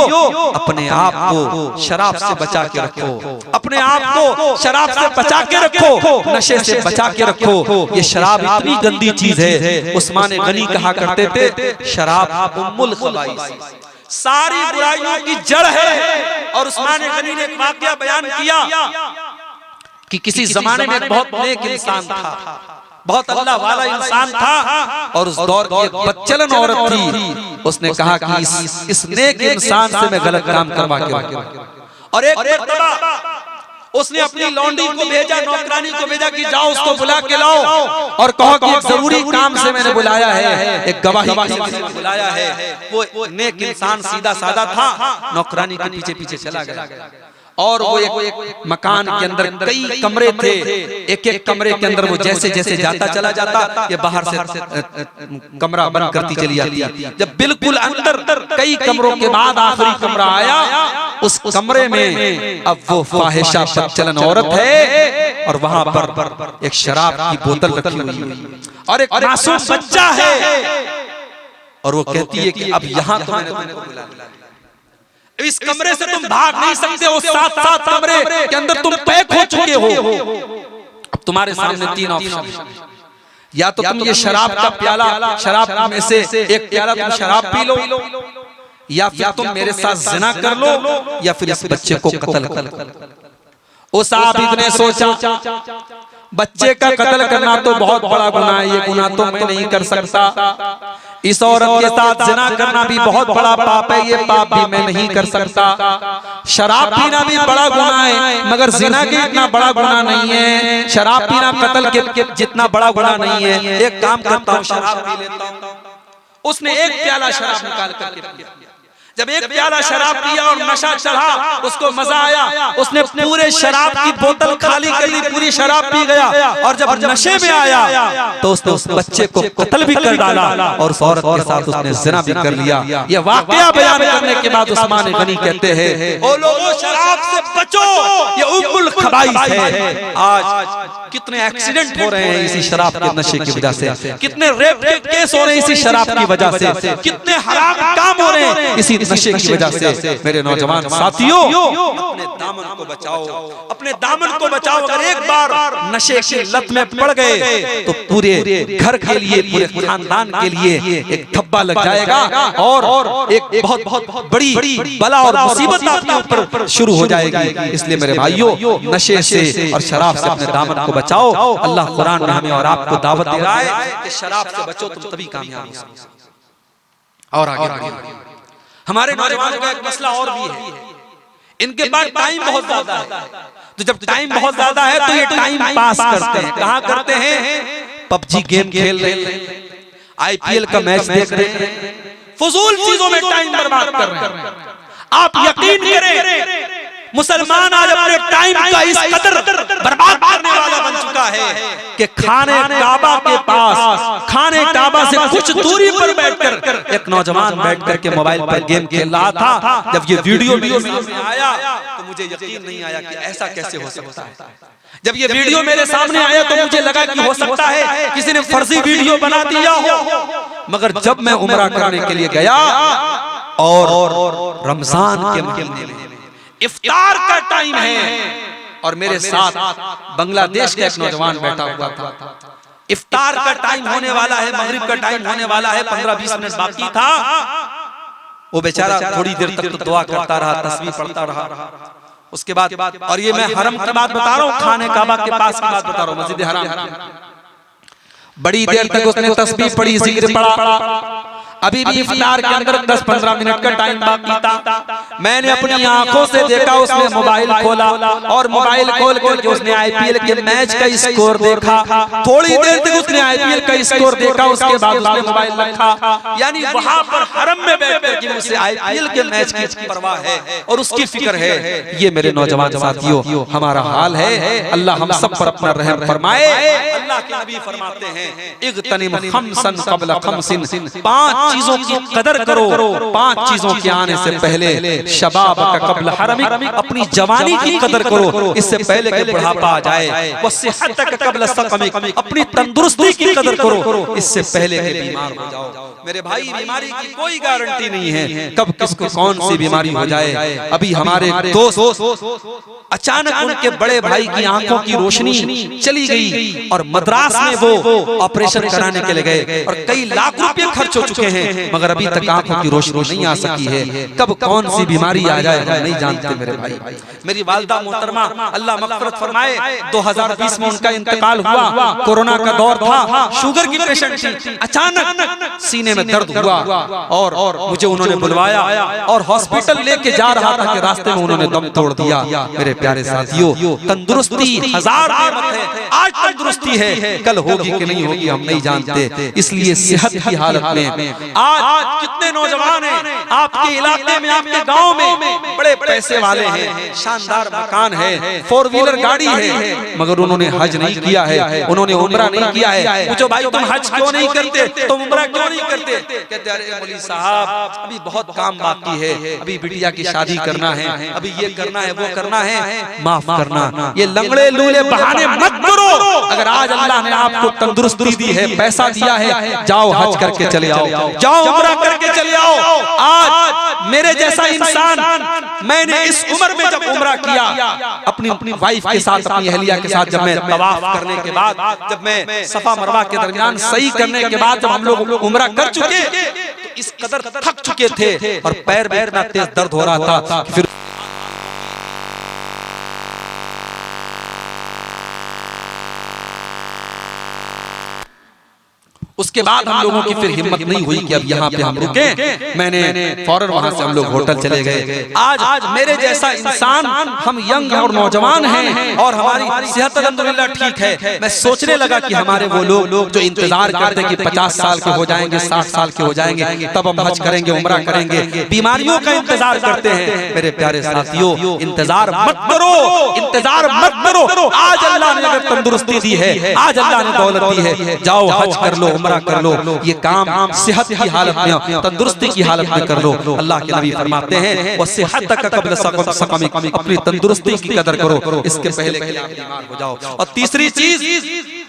अपने आप को शराब से बचा के रखो, अपने आप को शराब से बचा के रखो, नशे से बचा के रखो। ये शराब इतनी गंदी चीज है, उस्मान गनी कहा करते थे शराब उम्मुल खबाइस, सारी बुराइयों की जड़ है। और उस्मान गनी ने एक वाकया बयान किया कि किसी जमाने में बहुत नेक इंसान था, बहुत अल्लाह वाला इंसान था और उस दौर की एक बच्चलन औरत थी। उसने कहा कि इस नेक इंसान से मैं गलत काम करवा के रखूं। और एक मर्तबा उसने अपनी लौंडी को भेजा, नौकरानी को भेजा कि जाओ उसको बुला के लाओ और कहो कि एक जरूरी काम से मैंने बुलाया है, एक गवाही के लिए बुलाया है। वो नेक इंसान सीधा साधा था, नौकरानी के पीछे पीछे चला गया और वो एक मकान के अंदर कई कमरे थे, एक एक कमरे के अंदर वो जैसे जैसे जाता चला जाता, ये बाहर से कमरा बंद करती चली जाती। जब बिल्कुल अंदर कई कमरों के बाद आखिरी कमरा आया, उस कमरे में अब वो फाहिशा बदचलन औरत है और वहां पर एक शराब की बोतल रखी हुई है और एक मासूम बच्चा है और वो कहती है कि अब यहाँ तो मैंने तुमको बुला लिया, इस कमरे से तुम भाग नहीं सकते हो, सात सात कमरे के अंदर तुम पैक हो चुके हो। अब तुम्हारे सामने तीन ऑप्शन, या तो तुम ये शराब का प्याला, शराब में से एक प्याला तुम शराब पी लो, या फिर तुम मेरे साथ जिना कर लो, या फिर इस बच्चे को कत्ल कर लो। उस आबिद ने सोचा बच्चे का कत्ल करना तो बहुत बड़ा गुनाह है, ये गुनाह तो मैं नहीं कर सकता। इस औरत के साथ जिना करना भी बहुत बड़ा पाप है, ये पाप भी मैं नहीं कर सकता। शराब पीना भी बड़ा गुनाह है, मगर जिना के इतना बड़ा गुनाह नहीं है। शराब पीना कत्ल के जितना बड़ा गुनाह नहीं है। एक काम करता हूँ, शराब पी लेता हूँ। उसने एक प्याला शराब निकाल करके पिया। जब एक प्याला शराब पिया और नशा चढ़ा, उसको मजा आया, उसने पूरे शराब की बोतल खाली कर दी, पूरी शराब पी गया। और जब नशे में आया तो उसने उस बच्चे को कत्ल भी कर डाला और उस औरत के साथ उसने जिना भी कर लिया। ये वाकया बयान करने के बाद उस्मान गनी कहते हैं, ओ लोगों शराब से बचो, ये उम्मुल खबाइस है। आज कितने एक्सीडेंट हो रहे हैं इसी शराब के नशे की वजह से, कितने रेप के केस हो रहे हैं इसी शराब की वजह से, कितने हराम काम हो रहे हैं इसी नशे की वजह से। मेरे नौजवान साथियों, अपने दामन को बचाओ, अपने दामन को बचाओ। अगर एक बार नशे की लत में पड़ गए तो पूरे घर के लिए, पूरे खानदान के लिए एक धब्बा लग जाएगा और एक बहुत बहुत बड़ी बला और मुसीबत आपके ऊपर शुरू हो जाएगी। इसलिए मेरे भाइयों, नशे से और शराब से अपने दामन को बचाओ। अल्लाह कुरान में हमें और आपको दावत दे रहा है कि शराब से बचो, तुम तभी कामयाब हो सकते। और आगे हमारे नौजवानों का एक मसला और भी है, इनके पास टाइम बहुत ज्यादा है। तो जब टाइम बहुत ज्यादा है तो ये टाइम पास करते हैं। कहाँ करते हैं? पबजी गेम खेल रहे हैं, आईपीएल का मैच देख रहे हैं, फजूल चीजों में टाइम बर्बाद कर रहे हैं। आप यकीन करें, मुसलमान आज अपने टाइम का इस कदर बर्बाद करने वाला बन चुका है कि खाने काबा के पास, खाने काबा से कुछ दूरी पर बैठकर एक नौजवान बैठकर के मोबाइल पर गेम खेल रहा था। जब ये वीडियो मेरे सामने आया तो मुझे यकीन नहीं आया कि ऐसा कैसे हो सकता है। जब ये वीडियो मेरे सामने आया तो मुझे लगा कि हो सकता है किसी ने फर्जी वीडियो बना दिया हो। मगर जब मैं उम्रा करने के लिए गया और रमजान के महीने में इफ्तार का टाइम है और मेरे साथ बांग्लादेश का एक नौजवान बैठा हुआ था। इफ्तार का टाइम होने वाला है, मगरिब का टाइम होने वाला है, 15-20 मिनट बाकी था। वो बेचारा थोड़ी देर तक तो दुआ करता रहा, तस्बीह पढ़ता रहा। उसके बाद, और ये मैं हरम की बात बता रहा हूँ, खाने काबा के पास की बात बता रहा हूँ, मस्जिद हराम। बड़ी देर तक उसने तस्बीह पढ़ी, जिक्र पढ़ा। अभी भी इफ्तार के अंदर 10-15 मिनट का टाइम बाकी था। मैंने अपनी आंखों से देखा उसने मोबाइल खोला और मोबाइल खोल करके उसने आईपीएल के मैच का स्कोर देखा। थोड़ी देर तक उसने आईपीएल का स्कोर देखा, उसके बाद उसने मोबाइल रखा। यानी वहां पर हरम में बैठ कर उसे आईपीएल के मैच की परवाह है और उसकी फिक्र है। ये मेरे नौजवान साथियों हमारा हाल है। अल्लाह हम सब पर अपना रहम फरमाए। अल्लाह के नबी फरमाते हैं इग्तनिम खमसन क़ब्ल खमसिन, 5 चीजों की कदर करो 5 चीजों के आने से पहले। शबाब का क़ब्ल हरमिक, अपनी जवानी की कदर करो इससे पहले कि बुढ़ापा आ जाए। व सेहत का क़ब्ल सक़मिक, अपनी तंदुरुस्ती की कदर करो इससे पहले कि बीमार हो जाओ। मेरे भाई बीमारी की कोई गारंटी नहीं है कब किसको कौन सी बीमारी हो जाए। अभी हमारे दोस्त अचानक उनके बड़े भाई की आंखों की रोशनी चली गई और मद्रास में वो ऑपरेशन कराने के लिए गए और कई लाख रुपए खर्च हो चुके हैं, मगर अभी तक आंखों की रोशनी नहीं आ सकी है। कब कौन सी बीमारी आ जाए हम नहीं जानते मेरे भाई। मेरी वालिदा मोहतरमा अल्लाह मग़फ़िरत फरमाए, 2020 में उनका इंतकाल हुआ। कोरोना का दौर था, शुगर की पेशेंट थी। अचानक सीने में दर्द हुआ और मुझे उन्होंने बुलवाया और हॉस्पिटल लेके जा रहा था कि रास्ते में उन्होंने दम तोड़ दिया। मेरे प्यारे साथियों तंदुरुस्ती 1000 नेमत है। आज तंदुरुस्ती है, कल होगी कि नहीं होगी हम नहीं जानते। इसलिए सेहत की हालत में आज कितने नौजवान हैं आपके इलाके में, आपके गांव में बड़े पैसे वाले हैं, शानदार मकान है, 4 व्हीलर गाड़ी है, मगर उन्होंने हज नहीं किया है, उन्होंने उम्रा नहीं किया है। पूछो भाई तुम हज क्यों नहीं करते, तुम उम्रा क्यों नहीं करते? कहते अरे मौलवी साहब अभी बहुत काम बाकी है, अभी बिटिया की शादी करना है, अभी ये करना है वो करना है। माफ करना, ये लंगड़े लूले बहाने मत करो। अगर आज अल्लाह ने आपको तंदुरुस्ती दी है, पैसा दिया है, जाओ हज करके चले आओ, जाओ उम्रा करके चले आओ। आज मेरे जैसा इंसान, मैंने इस उम्र में जब उम्रा किया अपनी वाइफ के साथ, अपनी अहलिया के साथ, जब मैं तवाफ करने के बाद, जब मैं सफा मरवा के दरमियान सही करने के बाद जब हम लोग उम्रा कर चुके तो इस कदर थक चुके थे और पैर में इतना तेज दर्द हो रहा था कि फिर उसके बाद हम लोगों की फिर हिम्मत नहीं हुई कि अब यहाँ पे हम रुके। मैंने फौरन वहां से हम लोग होटल चले गए। आज मेरे जैसा इंसान, हम यंग और नौजवान हैं और हमारी सेहत अल्हम्दुलिल्लाह ठीक है। मैं सोचने लगा कि हमारे वो लोग जो इंतजार करते कि 50 साल के हो जाएंगे, 60 साल के हो जाएंगे, तब हम हज करेंगे, उम्रा करेंगे, बीमारियों का इंतजार करते हैं। मेरे प्यारे साथियों इंतजार मत करो, इंतजार मत करो। आज अल्लाह ने अगर तंदुरुस्ती दी है, आज अल्लाह ने दौलत दी है, जाओ हज कर लो, उम्रा कर लो। ये काम सेहत की हालत में, तंदुरुस्ती की हालत में कर लो। अल्लाह के नबी फरमाते हैं वो सेहत का क़ब्ल सक़मिक, अपनी तंदुरुस्ती की कदर करो इसके पहले कि आप बीमार हो जाओ। और तीसरी चीज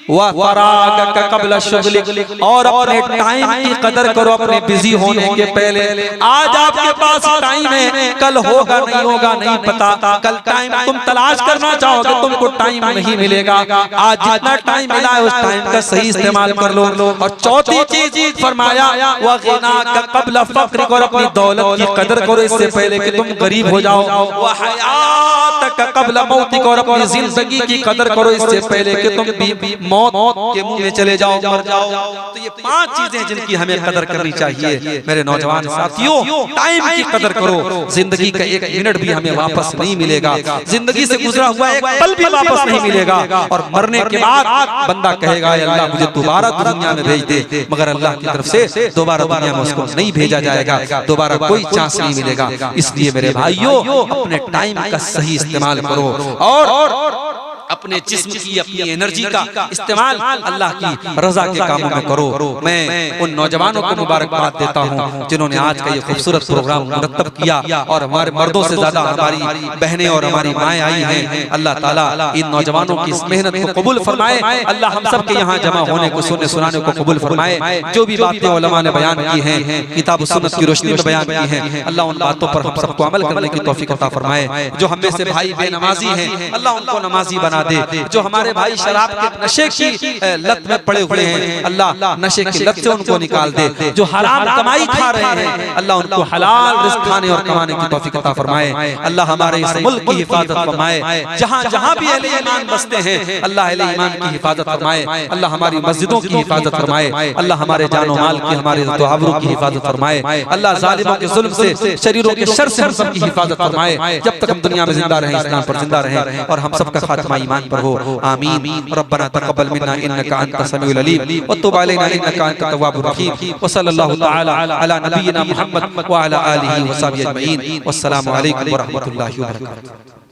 व फ़राग़ का क़ब्ल शुग़लिक, और अपने टाइम की कदर करो अपने बिजी होने के पहले। आज आपके पास टाइम है, कल होगा नहीं होगा नहीं पता। कल टाइम तुम तलाश करना चाहोगे, तुमको टाइम नहीं मिलेगा। आज जितना टाइम मिला है उस टाइम का सही इस्तेमाल कर लो। और चौथी चीज फरमाया व ग़िना का क़ब्ल फ़क़्र, और अपनी दौलत की कदर करो इससे पहले कि तुम गरीब हो जाओ। व हयात का क़ब्ल मौतिक, और अपनी जिंदगी की कदर करो इससे पहले कि तुम मौत के मुंह में चले जाओ, मर जाओ। तो ये 5 चीजें जिनकी हमें कदर करनी चाहिए। मेरे नौजवान साथियों टाइम की कदर करो। जिंदगी का 1 मिनट भी हमें वापस नहीं मिलेगा, जिंदगी से गुजरा हुआ 1 पल भी वापस नहीं मिलेगा। और मरने के बाद बंदा कहेगा अल्लाह मुझे दोबारा दुनिया में भेज दे, मगर अल्लाह की तरफ से दोबारा दुनिया में उसको नहीं भेजा जाएगा, दोबारा कोई चांस नहीं मिलेगा। इसलिए मेरे भाइयों अपने टाइम का सही इस्तेमाल करो और अपने जिस्म की, अपनी एनर्जी का इस्तेमाल अल्लाह की रजा के कामों में करो। मैं उन नौजवानों को मुबारकबाद देता हूँ जिन्होंने आज का ये खूबसूरत प्रोग्राम मुरतब किया और हमारे मर्दों से ज्यादा हमारी बहनें और हमारी माएँ आई हैं। अल्लाह ताला इन नौजवानों की इस मेहनत को कबूल फरमाए। अल्लाह हम सब के यहाँ जमा होने को, सुनने सुनाने को कबूल फरमाए। जो भी बातें उलमा ने बयान की हैं, किताब सुन्नत की रोशनी में बयान की हैं, अल्लाह उन बातों पर हम सबको अमल करने की तौफीक अता फरमाए। जो हम में से भाई बेनमाजी हैं, अल्लाह उनको नमाजी बना दे। जो हमारे भाई शराब के नशे की लत में पड़े हुए हैं, अल्लाह नशे की लत से उनको निकाल दे। जो हराम कमाई खा रहे हैं, अल्लाह उनको हलाल रिज़्क़ खाने और कमाने की तौफीक अता फरमाए। अल्लाह हमारे इस मुल्क की हिफाजत फरमाए। जहाँ जहाँ भी अहले ईमान बसते हैं, अल्लाह अहले ईमान की हिफाजत फरमाए। अल्लाह हमारी मस्जिदों की हिफाजत फरमाए। अल्लाह हमारे जानो माल की, हमारे इज़्ज़त व आबरू की हिफाजत फरमाए। अल्लाह जालिमों के जुल्म से, शरीरों के शर से हम सब की हिफाजत फरमाए। जब तक हम दुनिया में जिंदा रहें, इस्लाम पर जिंदा रहें और हम सब का खात्मा ईमान पर हो। आमीन। रब्बना तक़ब्बल मिन्ना इन्नका अंतस समीउल अलीम व तुब अलैना इन्नका अंतत तव्वाबुर रहीम। व सल्लल्लाहु तआला अला नबिय्यिना मुहम्मद व अला आलिहि व सहबिहि अजमईन। वस्सलामु अलैकुम व रहमतुल्लाहि व बरकातुहू।